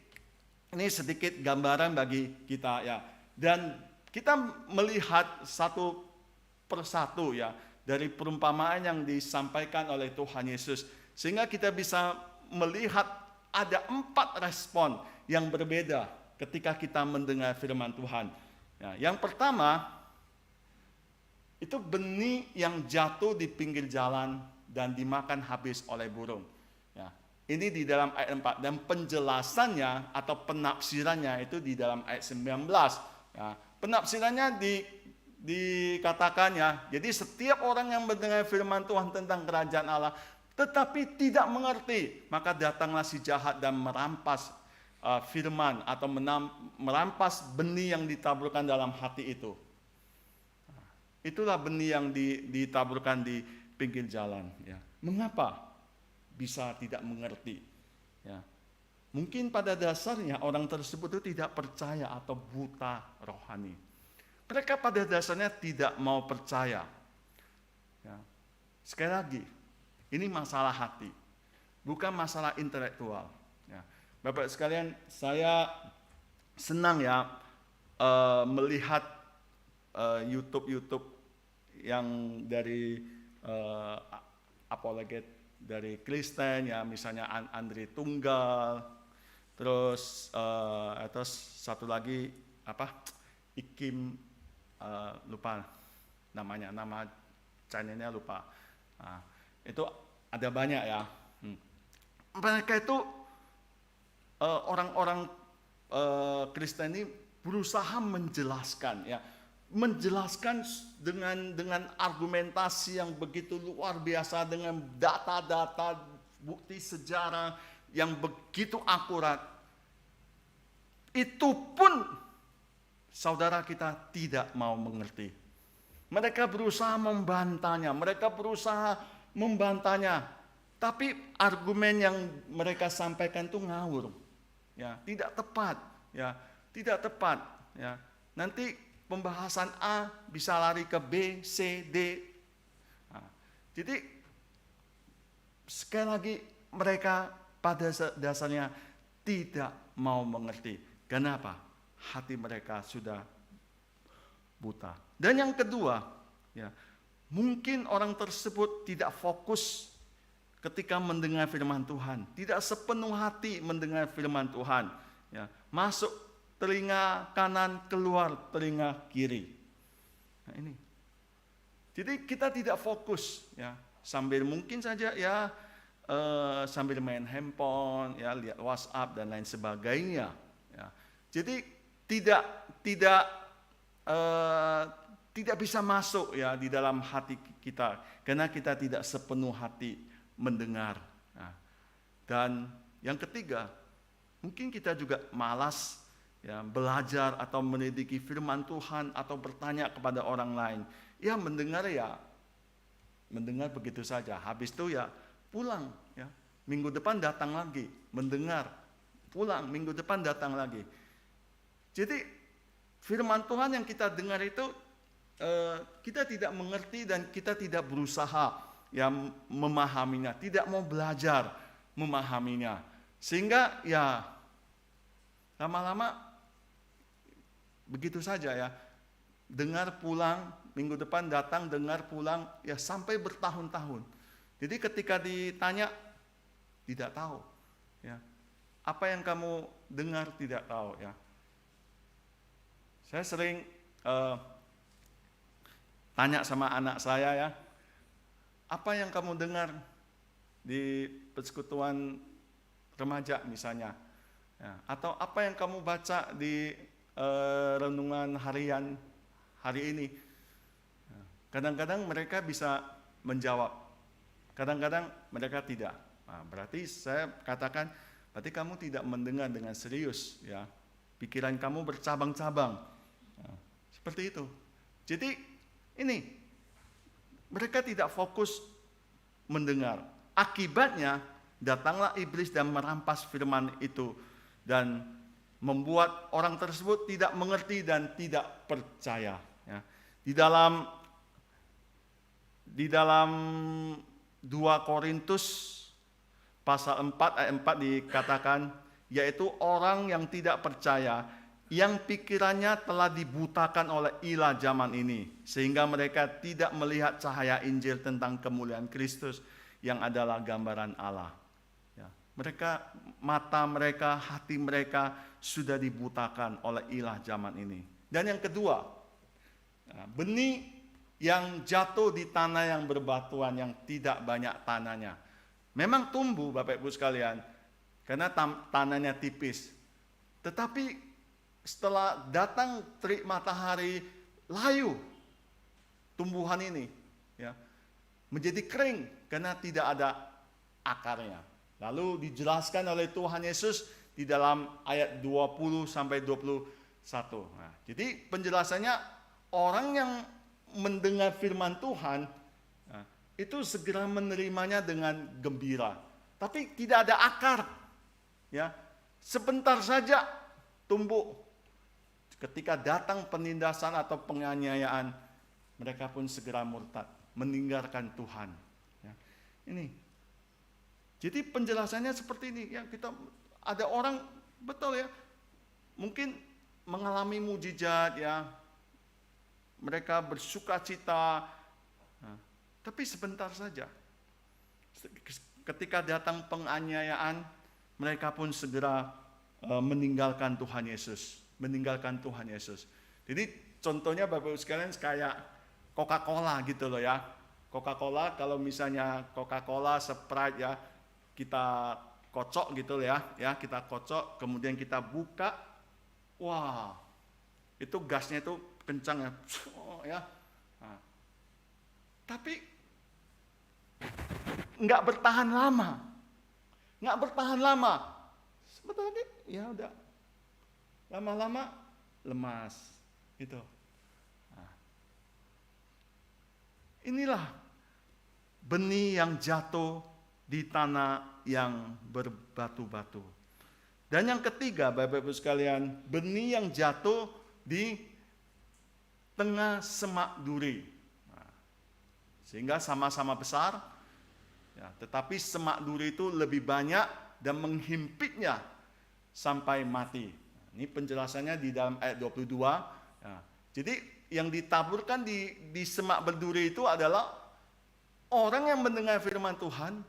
ini sedikit gambaran bagi kita, ya. Dan kita melihat satu persatu, ya, dari perumpamaan yang disampaikan oleh Tuhan Yesus. Sehingga kita bisa melihat ada 4 respon yang berbeda ketika kita mendengar firman Tuhan. Ya, yang pertama, itu benih yang jatuh di pinggir jalan dan dimakan habis oleh burung. Ya. Ini di dalam ayat 4, dan penjelasannya atau penafsirannya itu di dalam ayat 19. Ya, penafsirannya dikatakan, ya, jadi setiap orang yang mendengar firman Tuhan tentang kerajaan Allah tetapi tidak mengerti, maka datanglah si jahat dan merampas firman atau merampas benih yang ditaburkan dalam hati itu. Itulah benih yang ditaburkan di pinggir jalan, ya. Mengapa bisa tidak mengerti? Ya. Mungkin pada dasarnya orang tersebut itu tidak percaya atau buta rohani. Mereka pada dasarnya tidak mau percaya. Ya. Sekali lagi, ini masalah hati, bukan masalah intelektual. Ya. Bapak sekalian, saya senang, ya, melihat YouTube yang dari apologet dari Kristen, ya, misalnya Andre Tunggal, terus satu lagi apa, Ikim, lupa nama channelnya lupa. Nah, itu ada banyak ya. Mereka itu orang-orang Kristen ini berusaha menjelaskan ya, menjelaskan dengan argumentasi yang begitu luar biasa, dengan data-data, bukti sejarah yang begitu akurat. Itu pun saudara kita tidak mau mengerti. Mereka berusaha membantahnya, tapi argumen yang mereka sampaikan itu ngawur, ya, tidak tepat, ya. Nanti pembahasan A bisa lari ke B, C, D. Nah, jadi sekali lagi mereka pada dasarnya tidak mau mengerti. Kenapa? Hati mereka sudah buta. Dan yang kedua, ya, mungkin orang tersebut tidak fokus ketika mendengar firman Tuhan, tidak sepenuh hati mendengar firman Tuhan, ya, masuk telinga kanan, keluar telinga kiri. Nah, ini. Jadi kita tidak fokus, ya, sambil mungkin saja ya sambil main handphone, ya, lihat WhatsApp dan lain sebagainya. Ya. Jadi tidak bisa masuk ya di dalam hati kita karena kita tidak sepenuh hati mendengar. Nah, dan yang ketiga, mungkin kita juga malas ya belajar atau menyelidiki firman Tuhan atau bertanya kepada orang lain. Ya mendengar begitu saja. Habis itu ya pulang ya. Minggu depan datang lagi, mendengar, pulang, minggu depan datang lagi. Jadi firman Tuhan yang kita dengar itu kita tidak mengerti dan kita tidak berusaha ya memahaminya, tidak mau belajar memahaminya. Sehingga ya lama-lama begitu saja ya. Dengar pulang, minggu depan datang, dengar pulang, ya sampai bertahun-tahun. Jadi ketika ditanya, tidak tahu. Ya. Apa yang kamu dengar tidak tahu. Ya. Saya sering tanya sama anak saya ya, apa yang kamu dengar di persekutuan remaja misalnya. Ya. Atau apa yang kamu baca di renungan harian hari ini. Kadang-kadang mereka bisa menjawab, kadang-kadang mereka tidak. Nah, berarti saya katakan, berarti kamu tidak mendengar dengan serius, ya. Pikiran kamu bercabang-cabang. Nah, seperti itu. Jadi ini mereka tidak fokus mendengar. Akibatnya datanglah iblis dan merampas firman itu dan membuat orang tersebut tidak mengerti dan tidak percaya. Ya. Di dalam 2 Korintus pasal 4 ayat 4 dikatakan, yaitu orang yang tidak percaya, yang pikirannya telah dibutakan oleh ilah zaman ini, sehingga mereka tidak melihat cahaya Injil tentang kemuliaan Kristus yang adalah gambaran Allah. Ya. Mata mereka, hati mereka sudah dibutakan oleh ilah zaman ini. Dan yang kedua, benih yang jatuh di tanah yang berbatuan, yang tidak banyak tanahnya. Memang tumbuh Bapak Ibu sekalian, karena tanahnya tipis. Tetapi setelah datang terik matahari, layu tumbuhan ini, ya, menjadi kering karena tidak ada akarnya. Lalu dijelaskan oleh Tuhan Yesus di dalam ayat 20 sampai 21. Nah, jadi penjelasannya, orang yang mendengar firman Tuhan itu segera menerimanya dengan gembira, tapi tidak ada akar, ya, sebentar saja tumbuh. Ketika datang penindasan atau penganiayaan, mereka pun segera murtad, meninggalkan Tuhan. Ya. Ini, jadi penjelasannya seperti ini. Ya, kita ada orang betul ya, mungkin mengalami mujizat, ya, mereka bersukacita, tapi sebentar saja. Ketika datang penganiayaan, mereka pun segera meninggalkan Tuhan Yesus. Jadi contohnya Bapak Ibu sekalian kayak Coca-Cola gitu loh ya. Coca-Cola, kalau misalnya Coca-Cola, Sprite ya, kita kocok gitu ya, kita kocok, kemudian kita buka, wah, itu gasnya itu kencang ya. Nah, tapi nggak bertahan lama, sebentar lagi ya udah, lama-lama lemas, gitu. Nah, inilah benih yang jatuh di tanah yang berbatu-batu. Dan yang ketiga, Bapak Ibu sekalian, benih yang jatuh di tengah semak duri. Nah, sehingga sama-sama besar, ya, tetapi semak duri itu lebih banyak dan menghimpitnya sampai mati. Nah, ini penjelasannya di dalam ayat 22. Ya, jadi yang ditaburkan di semak berduri itu adalah orang yang mendengar firman Tuhan,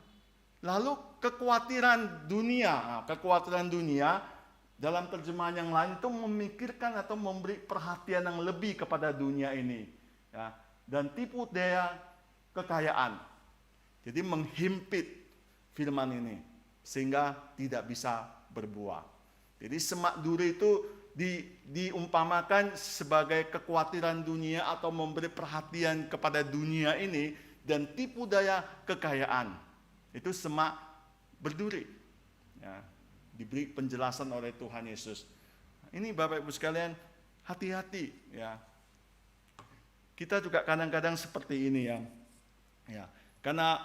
lalu kekhawatiran dunia dalam terjemahan yang lain itu memikirkan atau memberi perhatian yang lebih kepada dunia ini, ya, dan tipu daya kekayaan. Jadi menghimpit firman ini sehingga tidak bisa berbuah. Jadi semak duri itu diumpamakan sebagai kekhawatiran dunia atau memberi perhatian kepada dunia ini dan tipu daya kekayaan. Itu semak berduri. Ya, diberi penjelasan oleh Tuhan Yesus. Ini Bapak Ibu sekalian, hati-hati ya. Kita juga kadang-kadang seperti ini ya. Ya, karena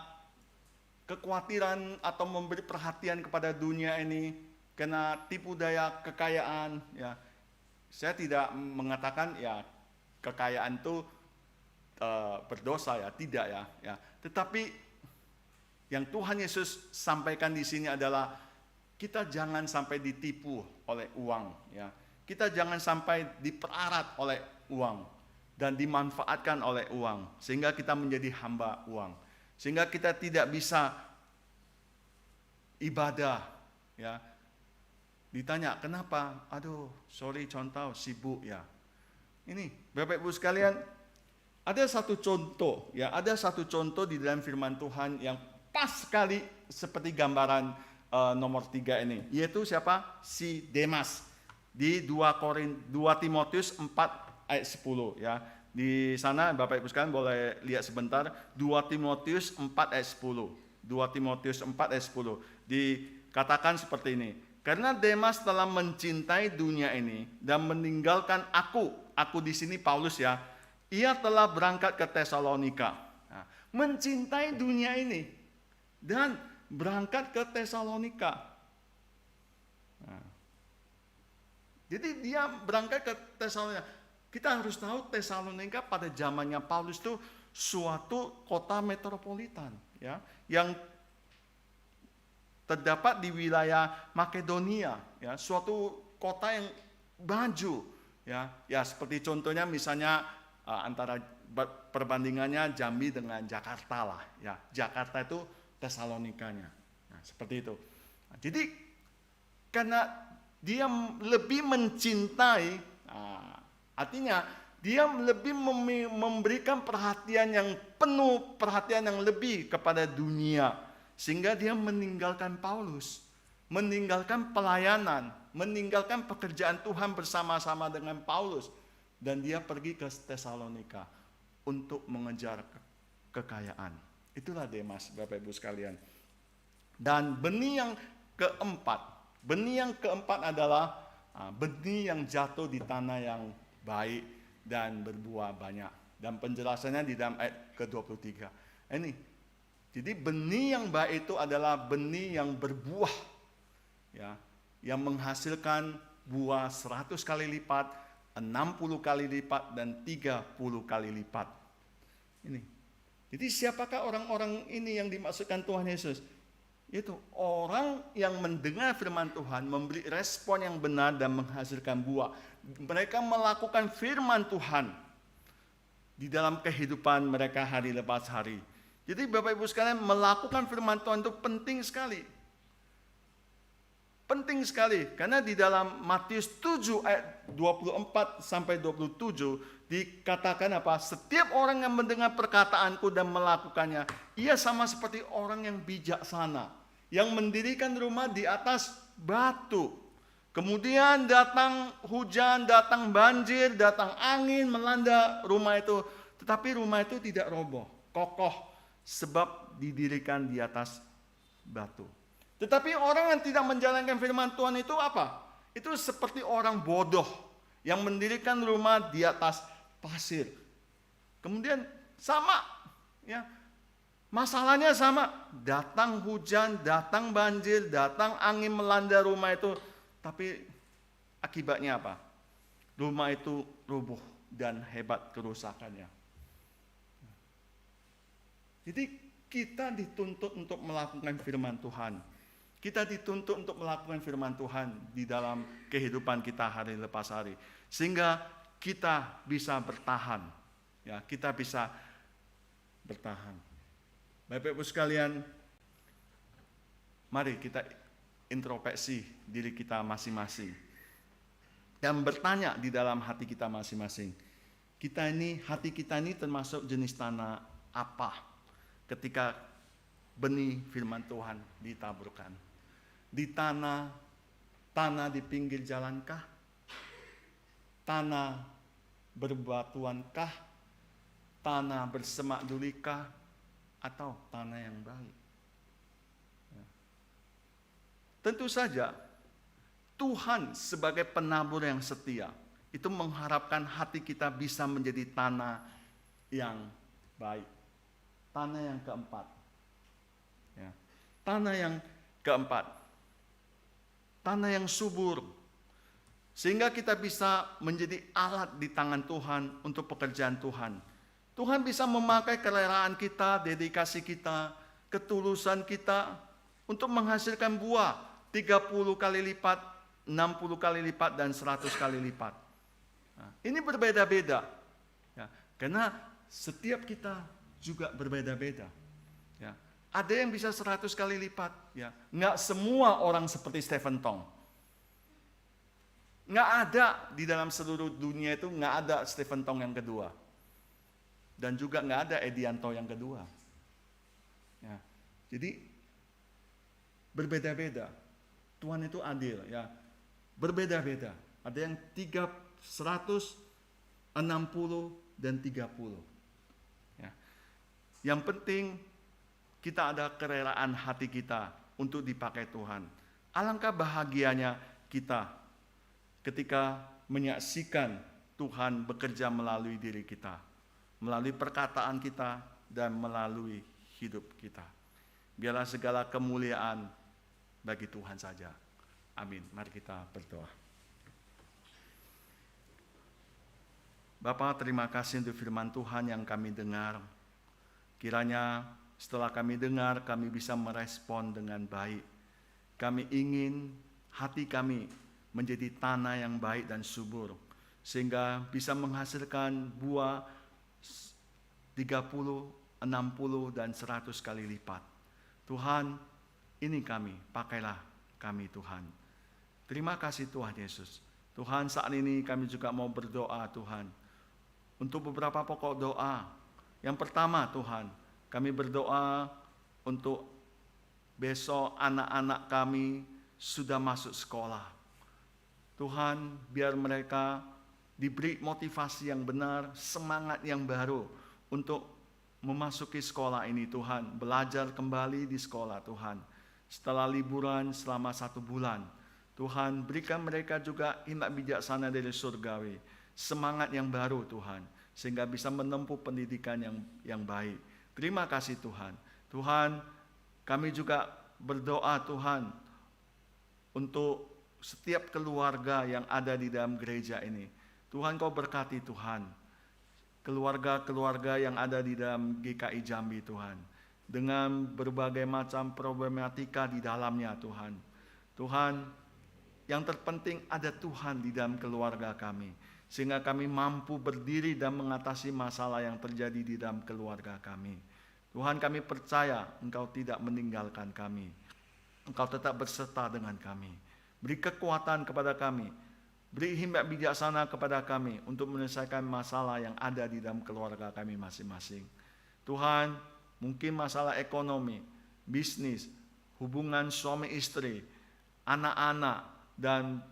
kekhawatiran atau memberi perhatian kepada dunia ini, karena tipu daya kekayaan ya. Saya tidak mengatakan ya kekayaan itu berdosa ya, tidak ya. Tetapi yang Tuhan Yesus sampaikan di sini adalah kita jangan sampai ditipu oleh uang ya. Kita jangan sampai diperarat oleh uang dan dimanfaatkan oleh uang sehingga kita menjadi hamba uang. Sehingga kita tidak bisa ibadah ya. Ditanya, kenapa? Aduh, sorry contoh sibuk ya. Ini Bapak Ibu sekalian, ada satu contoh ya, ada satu contoh di dalam firman Tuhan yang pas sekali seperti gambaran nomor 3 ini, yaitu siapa? Si Demas di 2 Timotius 4 ayat 10 ya. Di sana Bapak Ibu sekalian boleh lihat sebentar, 2 Timotius 4 ayat 10. 2 Timotius 4 ayat 10 dikatakan seperti ini. Karena Demas telah mencintai dunia ini dan meninggalkan aku di sini Paulus ya. Ia telah berangkat ke Tesalonika. Nah, mencintai dunia ini dan berangkat ke Tesalonika. Nah, jadi dia berangkat ke Tesalonika. Kita harus tahu Tesalonika pada zamannya Paulus itu suatu kota metropolitan ya, yang terdapat di wilayah Makedonia ya, suatu kota yang maju ya. Ya seperti contohnya misalnya antara perbandingannya Jambi dengan Jakarta lah ya. Jakarta itu Tesalonikanya. Nah, seperti itu. Nah, jadi karena dia lebih mencintai, artinya dia lebih memberikan perhatian yang penuh, perhatian yang lebih kepada dunia, sehingga dia meninggalkan Paulus, meninggalkan pelayanan, meninggalkan pekerjaan Tuhan bersama-sama dengan Paulus, dan dia pergi ke Tesalonika untuk mengejar kekayaan. Itulah Demas, Bapak Ibu sekalian. Dan benih yang keempat adalah benih yang jatuh di tanah yang baik dan berbuah banyak. Dan penjelasannya di dalam ayat ke-23. Ini, jadi benih yang baik itu adalah benih yang berbuah, ya, yang menghasilkan buah 100 kali lipat, 60 kali lipat, dan 30 kali lipat. Ini. Jadi siapakah orang-orang ini yang dimaksudkan Tuhan Yesus? Itu orang yang mendengar firman Tuhan, memberi respon yang benar dan menghasilkan buah. Mereka melakukan firman Tuhan di dalam kehidupan mereka hari lepas hari. Jadi Bapak Ibu sekalian, melakukan firman Tuhan itu penting sekali. Penting sekali, karena di dalam Matius 7 ayat 24 sampai 27 dikatakan apa? Setiap orang yang mendengar perkataanku dan melakukannya, ia sama seperti orang yang bijaksana, yang mendirikan rumah di atas batu. Kemudian datang hujan, datang banjir, datang angin melanda rumah itu. Tetapi rumah itu tidak roboh, kokoh, sebab didirikan di atas batu. Tetapi orang yang tidak menjalankan firman Tuhan itu apa? Itu seperti orang bodoh yang mendirikan rumah di atas pasir. Kemudian sama, ya, masalahnya sama. Datang hujan, datang banjir, datang angin melanda rumah itu. Tapi akibatnya apa? Rumah itu rubuh dan hebat kerusakannya. Jadi kita dituntut untuk melakukan firman Tuhan. Kita dituntut untuk melakukan firman Tuhan di dalam kehidupan kita hari lepas hari. Sehingga kita bisa bertahan. Ya, kita bisa bertahan. Bapak Ibu sekalian, mari kita introspeksi diri kita masing-masing. Dan bertanya di dalam hati kita masing-masing. Hati kita ini termasuk jenis tanah apa ketika benih firman Tuhan ditaburkan? Di tanah di pinggir jalankah? Tanah berbatuankah? Tanah bersemak dulikah? Atau tanah yang baik? Ya. Tentu saja Tuhan sebagai penabur yang setia itu mengharapkan hati kita bisa menjadi tanah yang baik. Tanah yang keempat. Ya. Tanah yang keempat. Tanah yang subur. Sehingga kita bisa menjadi alat di tangan Tuhan untuk pekerjaan Tuhan. Tuhan bisa memakai kerelaan kita, dedikasi kita, ketulusan kita untuk menghasilkan buah 30 kali lipat, 60 kali lipat, dan 100 kali lipat. Nah, ini berbeda-beda. Ya, karena setiap kita juga berbeda-beda. Ya. Ada yang bisa 100 kali lipat. Ya. Nggak semua orang seperti Stephen Tong. Nggak ada di dalam seluruh dunia itu, nggak ada Stephen Tong yang kedua. Dan juga nggak ada Edianto yang kedua. Ya. Jadi berbeda-beda. Tuhan itu adil. Ya. Berbeda-beda. Ada yang 100, 60, dan 30. Ya. Yang penting kita ada kerelaan hati kita untuk dipakai Tuhan. Alangkah bahagianya kita ketika menyaksikan Tuhan bekerja melalui diri kita, melalui perkataan kita, dan melalui hidup kita. Biarlah segala kemuliaan bagi Tuhan saja. Amin. Mari kita berdoa. Bapa, terima kasih untuk firman Tuhan yang kami dengar. Kiranya setelah kami dengar, kami bisa merespon dengan baik. Kami ingin hati kami menjadi tanah yang baik dan subur, sehingga bisa menghasilkan buah 30, 60, dan 100 kali lipat. Tuhan, ini kami, pakailah kami Tuhan. Terima kasih Tuhan Yesus. Tuhan, saat ini kami juga mau berdoa Tuhan, untuk beberapa pokok doa. Yang pertama Tuhan, kami berdoa untuk besok anak-anak kami sudah masuk sekolah. Tuhan, biar mereka diberi motivasi yang benar, semangat yang baru untuk memasuki sekolah ini Tuhan. Belajar kembali di sekolah Tuhan. Setelah liburan selama 1 bulan. Tuhan, berikan mereka juga hikmat bijaksana dari surgawi. Semangat yang baru Tuhan. Sehingga bisa menempuh pendidikan yang baik. Terima kasih Tuhan. Tuhan, kami juga berdoa Tuhan untuk setiap keluarga yang ada di dalam gereja ini. Tuhan, Kau berkati Tuhan. Keluarga-keluarga yang ada di dalam GKI Jambi Tuhan. Dengan berbagai macam problematika di dalamnya Tuhan. Tuhan, yang terpenting ada Tuhan di dalam keluarga kami. Sehingga kami mampu berdiri dan mengatasi masalah yang terjadi di dalam keluarga kami. Tuhan, kami percaya Engkau tidak meninggalkan kami. Engkau tetap berserta dengan kami. beri kekuatan kepada kami, beri hikmat bijaksana kepada kami untuk menyelesaikan masalah yang ada di dalam keluarga kami masing-masing. Tuhan, mungkin masalah ekonomi, bisnis, hubungan suami istri, anak-anak, dan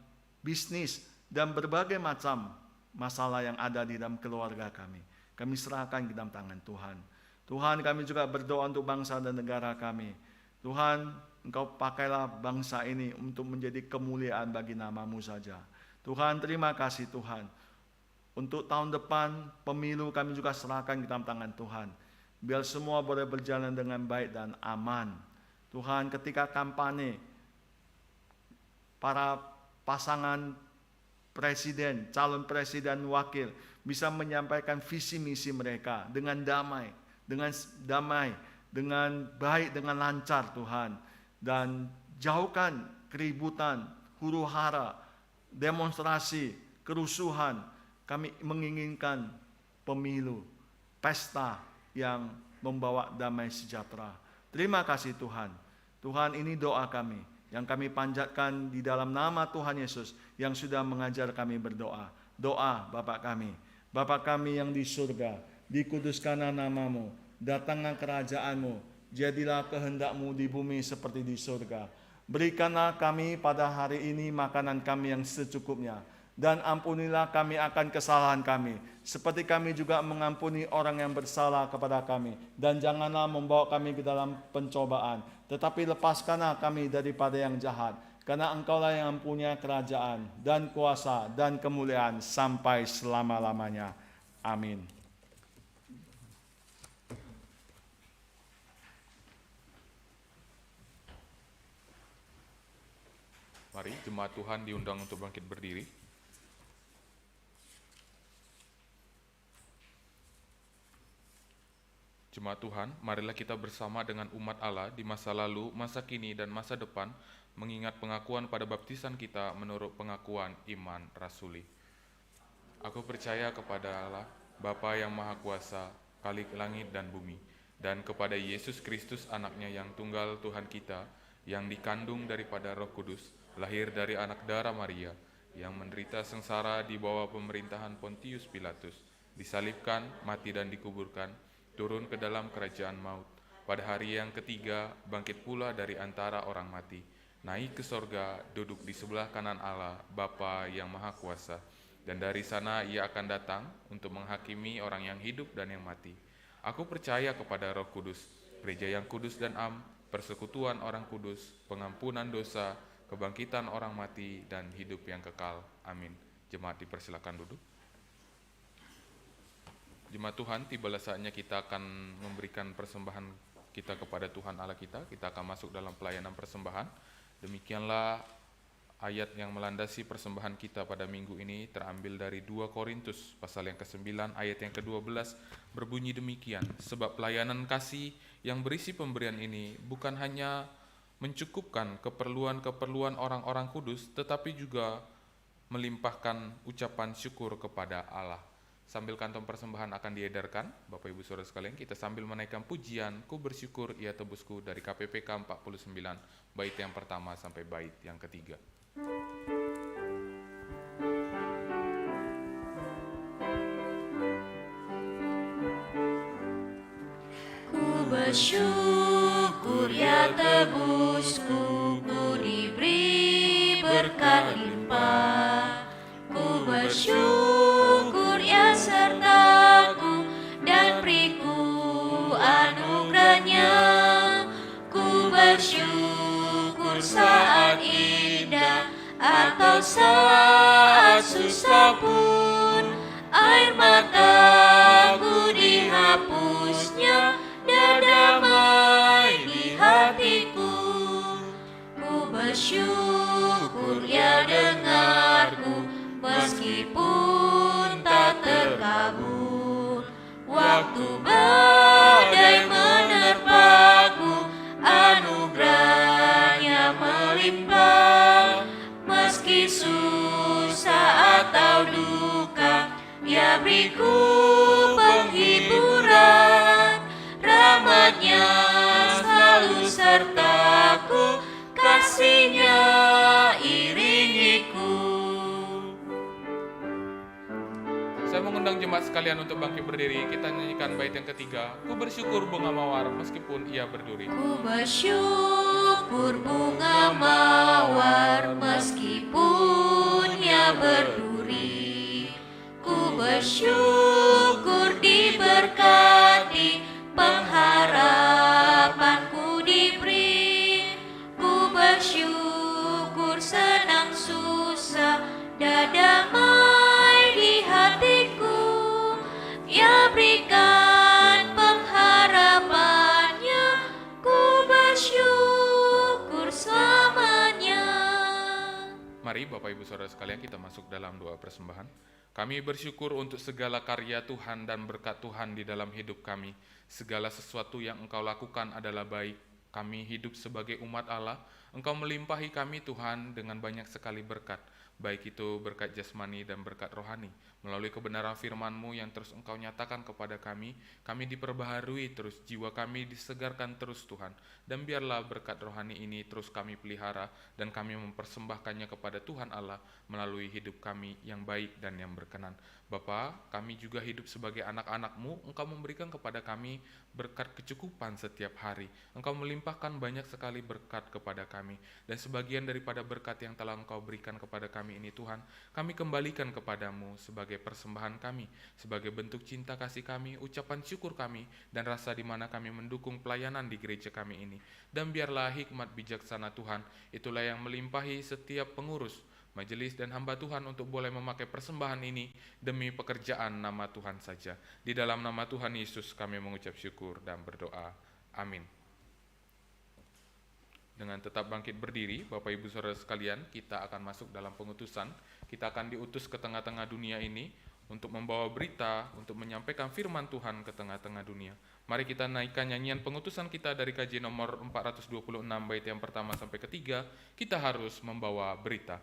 bisnis, dan berbagai macam masalah yang ada di dalam keluarga kami. Kami serahkan ke dalam tangan Tuhan. Tuhan, kami juga berdoa untuk bangsa dan negara kami. Tuhan, Engkau pakailah bangsa ini untuk menjadi kemuliaan bagi nama-Mu saja. Tuhan, terima kasih Tuhan. Untuk tahun depan, pemilu kami juga serahkan ke dalam tangan Tuhan. Biar semua boleh berjalan dengan baik dan aman. Tuhan, ketika kampanye, para pasangan presiden, calon presiden, wakil bisa menyampaikan visi misi mereka dengan damai, dengan baik, dengan lancar Tuhan. Dan jauhkan keributan, huru-hara, demonstrasi, kerusuhan. Kami menginginkan pemilu, pesta yang membawa damai sejahtera. Terima kasih Tuhan. Tuhan, ini doa kami yang kami panjatkan di dalam nama Tuhan Yesus yang sudah mengajar kami berdoa. Doa Bapa kami. Bapa kami yang di surga, dikuduskanlah nama-Mu, datanglah kerajaan-Mu, jadilah kehendak-Mu di bumi seperti di surga. Berikanlah kami pada hari ini makanan kami yang secukupnya, dan ampunilah kami akan kesalahan kami, seperti kami juga mengampuni orang yang bersalah kepada kami. Dan janganlah membawa kami ke dalam pencobaan, tetapi lepaskanlah kami daripada yang jahat. Karena Engkaulah yang mempunyai kerajaan dan kuasa dan kemuliaan sampai selama-lamanya. Amin. Mari jemaat Tuhan diundang untuk bangkit berdiri. Jemaat Tuhan, marilah kita bersama dengan umat Allah di masa lalu, masa kini, dan masa depan, mengingat pengakuan pada baptisan kita menurut pengakuan iman rasuli. Aku percaya kepada Allah, Bapa yang Maha Kuasa, Khalik langit dan bumi, dan kepada Yesus Kristus anaknya yang tunggal Tuhan kita, yang dikandung daripada Roh Kudus, lahir dari anak darah Maria, yang menderita sengsara di bawah pemerintahan Pontius Pilatus, disalibkan, mati dan dikuburkan, turun ke dalam kerajaan maut. Pada hari yang ketiga, bangkit pula dari antara orang mati, naik ke sorga, duduk di sebelah kanan Allah, Bapa yang Maha Kuasa. Dan dari sana ia akan datang untuk menghakimi orang yang hidup dan yang mati. Aku percaya kepada Roh Kudus, gereja yang kudus dan am, persekutuan orang kudus, pengampunan dosa, kebangkitan orang mati, dan hidup yang kekal. Amin. Jemaat dipersilakan duduk. Jemaat Tuhan, tibalah saatnya kita akan memberikan persembahan kita kepada Tuhan Allah kita. Kita akan masuk dalam pelayanan persembahan. Demikianlah ayat yang melandasi persembahan kita pada minggu ini terambil dari 2 Korintus pasal yang ke-9 ayat yang ke-12 berbunyi demikian. Sebab pelayanan kasih yang berisi pemberian ini bukan hanya mencukupkan keperluan-keperluan orang-orang kudus, tetapi juga melimpahkan ucapan syukur kepada Allah. Sambil kantong persembahan akan diedarkan, Bapak Ibu Saudara sekalian, kita sambil menaikkan pujian, Ku bersyukur ia tebusku dari KPPK 49, bait yang pertama sampai bait yang ketiga. Ku bersyukur ya tebusku, ku diberi berkat limpah. Ku bersyukur ya sertaku dan beriku anugerahnya. Ku bersyukur saat indah atau saat susah pun, air mataku dihapusnya dan damai di hatiku. Ku bersyukur ya dengarku, meskipun tak terkabul. Waktu badai menerpaku, anugerahnya melimpah. Meski susah atau duka, Dia beriku penghiburan. Rahmat-Nya selalu sertaku, kasih-Nya iringi jemaat sekalian untuk bangkit berdiri, kita nyanyikan bait yang ketiga. Ku bersyukur bunga mawar meskipun ia berduri. Ku bersyukur bunga mawar meskipun ia berduri. Ku bersyukur diberkati, pengharapanku diberi. Ku bersyukur senang susah, damai di hatiku. Ia berikan pengharapannya, ku bersyukur selamanya. Mari Bapak Ibu Saudara sekalian kita masuk dalam doa persembahan. Kami bersyukur untuk segala karya Tuhan dan berkat Tuhan di dalam hidup kami. Segala sesuatu yang Engkau lakukan adalah baik. Kami hidup sebagai umat Allah. Engkau melimpahi kami Tuhan dengan banyak sekali berkat. Baik itu berkat jasmani dan berkat rohani. Melalui kebenaran firman-Mu yang terus Engkau nyatakan kepada kami diperbaharui terus, jiwa kami disegarkan terus Tuhan. Dan biarlah berkat rohani ini terus kami pelihara dan kami mempersembahkannya kepada Tuhan Allah melalui hidup kami yang baik dan yang berkenan. Bapa, kami juga hidup sebagai anak-anak-Mu, Engkau memberikan kepada kami berkat kecukupan setiap hari. Engkau melimpahkan banyak sekali berkat kepada kami. Dan sebagian daripada berkat yang telah Engkau berikan kepada kami ini Tuhan, kami kembalikan kepadamu sebagai persembahan kami, sebagai bentuk cinta kasih kami, ucapan syukur kami, dan rasa di mana kami mendukung pelayanan di gereja kami ini. Dan biarlah hikmat bijaksana Tuhan, itulah yang melimpahi setiap pengurus, majelis dan hamba Tuhan untuk boleh memakai persembahan ini demi pekerjaan nama Tuhan saja. Di dalam nama Tuhan Yesus kami mengucap syukur dan berdoa. Amin. Dengan tetap bangkit berdiri, Bapak Ibu Saudara sekalian, kita akan masuk dalam pengutusan. Kita akan diutus ke tengah-tengah dunia ini untuk membawa berita, untuk menyampaikan firman Tuhan ke tengah-tengah dunia. Mari kita naikkan nyanyian pengutusan kita dari KJ nomor 426 bait yang pertama sampai ketiga. Kita harus membawa berita.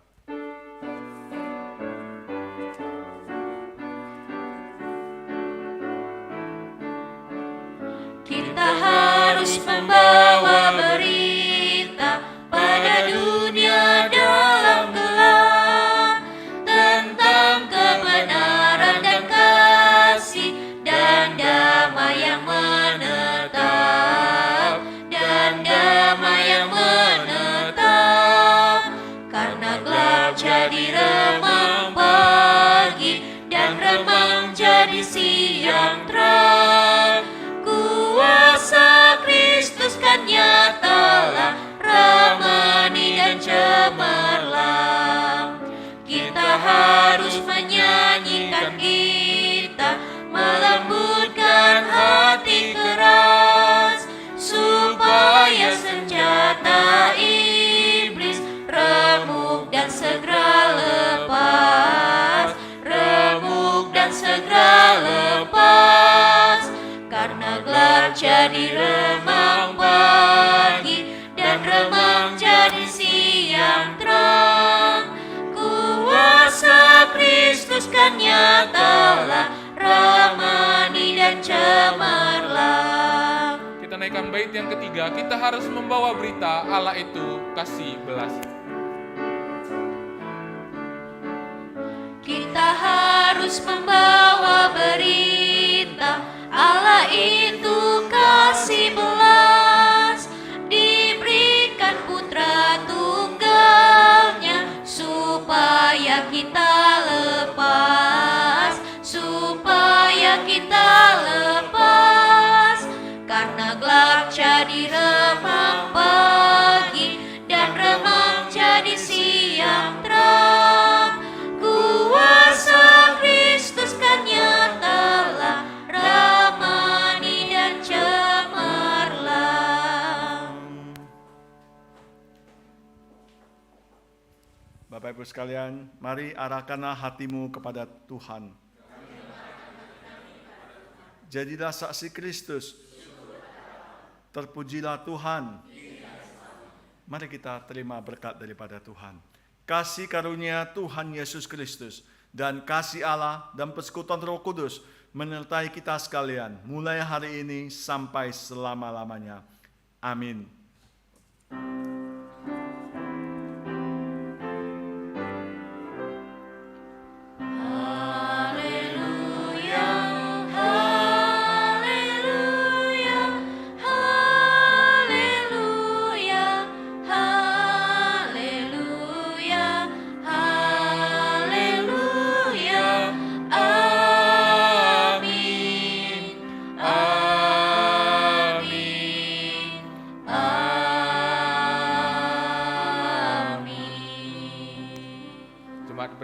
Kita harus membawa berita pada dunia dalam gelap tentang kebenaran dan kasih dan damai yang menetap, dan damai yang menetap. Karena gelap jadi remang pagi dan remang jadi siang terang. Kuasa Kristus kan nyatalah, ramani dan cemerlang. Kita harus menyanyikan kita, melembutkan hati keras, supaya senjata iblis remuk dan segera lepas, remuk dan segera lepas. Karena gelap jadi remang pagi dan remang jadi siang terang. Kuasa Kristus kan nyatalah, ramani dan cemerlang. Kita naikkan bait yang ketiga, kita harus membawa berita Allah itu kasih belas. Kita harus membawa berita Allah itu kasih belas, diberikan putra tunggalnya supaya kita lepas, supaya kita lepas. Karena gelap jadi remang pagi dan remang jadi siang terang. Kuasa Kristus kan nyatalah, ramani dan cemerlang. Bapak Ibu sekalian, mari arahkanlah hatimu kepada Tuhan. Jadilah saksi Kristus. Terpujilah Tuhan. Mari kita terima berkat daripada Tuhan. Kasih karunia Tuhan Yesus Kristus dan kasih Allah dan persekutuan Roh Kudus menyertai kita sekalian mulai hari ini sampai selama-lamanya. Amin. Haleluya,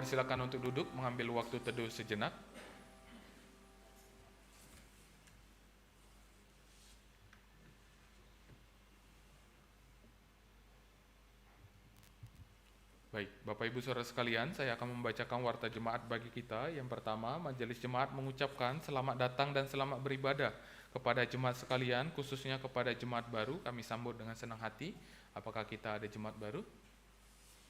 silakan untuk duduk, mengambil waktu teduh sejenak. Baik, Bapak Ibu Saudara sekalian, saya akan membacakan warta jemaat bagi kita. Yang pertama, Majelis Jemaat mengucapkan selamat datang dan selamat beribadah kepada jemaat sekalian, khususnya kepada jemaat baru. Kami sambut dengan senang hati. Apakah kita ada jemaat baru?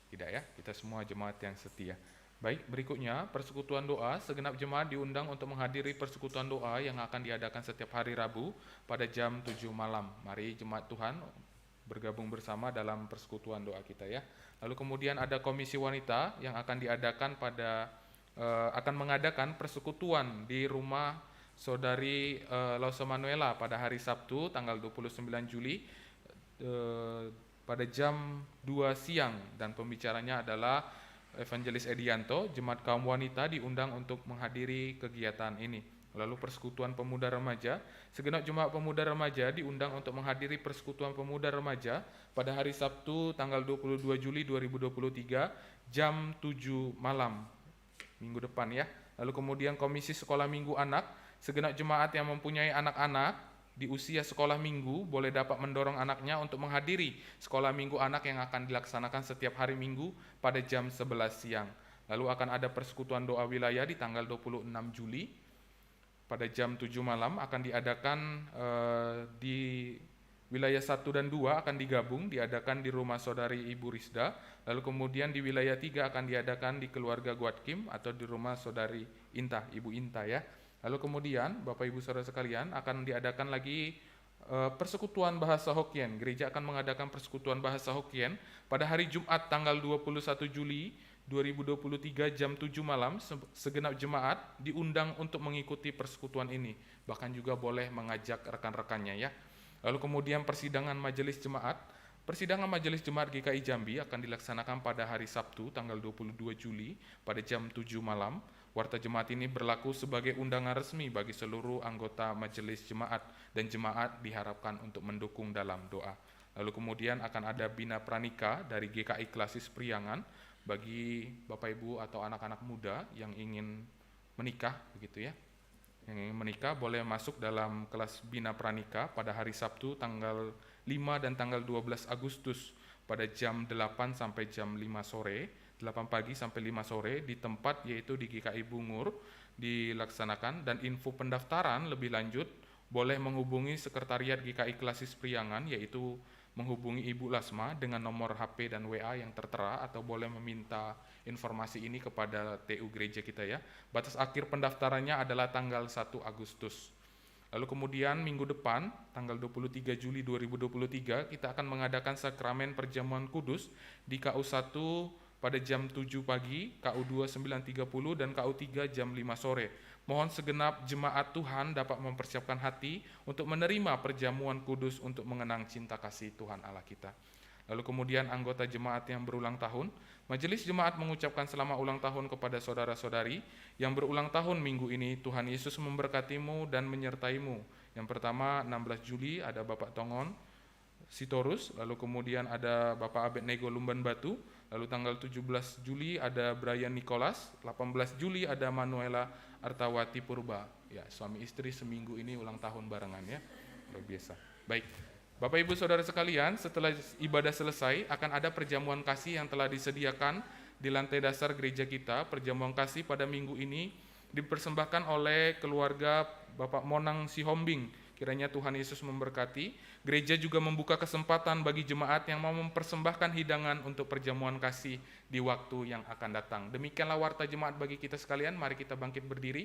Tidak ya, kita semua jemaat yang setia. Baik, berikutnya persekutuan doa. Segenap jemaat diundang untuk menghadiri persekutuan doa yang akan diadakan setiap hari Rabu pada jam 7 malam. Mari jemaat Tuhan bergabung bersama dalam persekutuan doa kita ya. Lalu kemudian ada komisi wanita yang akan diadakan akan mengadakan persekutuan di rumah Saudari Lausa Manuela pada hari Sabtu tanggal 29 Juli pada jam 2 siang, dan pembicaranya adalah Evangelis Edianto. Jemaat kaum wanita diundang untuk menghadiri kegiatan ini. Lalu persekutuan pemuda remaja, segenap jemaat pemuda remaja diundang untuk menghadiri persekutuan pemuda remaja pada hari Sabtu tanggal 22 Juli 2023 jam 7 malam minggu depan ya. Lalu kemudian komisi sekolah minggu anak, segenap jemaat yang mempunyai anak-anak di usia sekolah minggu boleh dapat mendorong anaknya untuk menghadiri sekolah minggu anak yang akan dilaksanakan setiap hari Minggu pada jam 11 siang. Lalu akan ada persekutuan doa wilayah di tanggal 26 Juli pada jam 7 malam akan diadakan di wilayah 1 dan 2 akan diadakan di rumah Saudari Ibu Rizda. Lalu kemudian di wilayah 3 akan diadakan di keluarga Guatkim atau di rumah Saudari Inta, Ibu Inta ya. Lalu kemudian Bapak Ibu Saudara sekalian akan diadakan lagi persekutuan bahasa Hokkien. Gereja akan mengadakan persekutuan bahasa Hokkien pada hari Jumat tanggal 21 Juli 2023 jam 7 malam. Segenap jemaat diundang untuk mengikuti persekutuan ini. Bahkan juga boleh mengajak rekan-rekannya ya. Lalu kemudian persidangan majelis jemaat. Persidangan majelis jemaat GKI Jambi akan dilaksanakan pada hari Sabtu tanggal 22 Juli pada jam 7 malam. Warta jemaat ini berlaku sebagai undangan resmi bagi seluruh anggota majelis jemaat, dan jemaat diharapkan untuk mendukung dalam doa. Lalu kemudian akan ada bina pranika dari GKI Klasis Priangan bagi Bapak Ibu atau anak-anak muda yang ingin menikah begitu ya. Yang ingin menikah boleh masuk dalam kelas bina pranika pada hari Sabtu tanggal 5 dan tanggal 12 Agustus pada jam 8 sampai jam 5 sore. 8 pagi sampai 5 sore di tempat yaitu di GKI Bungur dilaksanakan, dan info pendaftaran lebih lanjut boleh menghubungi sekretariat GKI Klasis Priangan yaitu menghubungi Ibu Lasma dengan nomor HP dan WA yang tertera, atau boleh meminta informasi ini kepada TU gereja kita ya. Batas akhir pendaftarannya adalah tanggal 1 Agustus. Lalu kemudian minggu depan tanggal 23 Juli 2023 kita akan mengadakan sakramen perjamuan kudus di KU1 pada jam 7 pagi, KU2 9.30 dan KU3 jam 5 sore. Mohon segenap jemaat Tuhan dapat mempersiapkan hati untuk menerima perjamuan kudus untuk mengenang cinta kasih Tuhan Allah kita. Lalu kemudian anggota jemaat yang berulang tahun, Majelis Jemaat mengucapkan selamat ulang tahun kepada saudara-saudari yang berulang tahun minggu ini. Tuhan Yesus memberkatimu dan menyertaimu. Yang pertama 16 Juli ada Bapak Tongon Sitorus, lalu kemudian ada Bapak Abednego Lumban Batu, lalu tanggal 17 Juli ada Brian Nicholas, 18 Juli ada Manuela Artawati Purba. Ya, suami istri seminggu ini ulang tahun barengan ya. Luar biasa. Baik. Bapak Ibu Saudara sekalian, setelah ibadah selesai akan ada perjamuan kasih yang telah disediakan di lantai dasar gereja kita. Perjamuan kasih pada minggu ini dipersembahkan oleh keluarga Bapak Monang Sihombing. Kiranya Tuhan Yesus memberkati. Gereja juga membuka kesempatan bagi jemaat yang mau mempersembahkan hidangan untuk perjamuan kasih di waktu yang akan datang. Demikianlah warta jemaat bagi kita sekalian. Mari kita bangkit berdiri.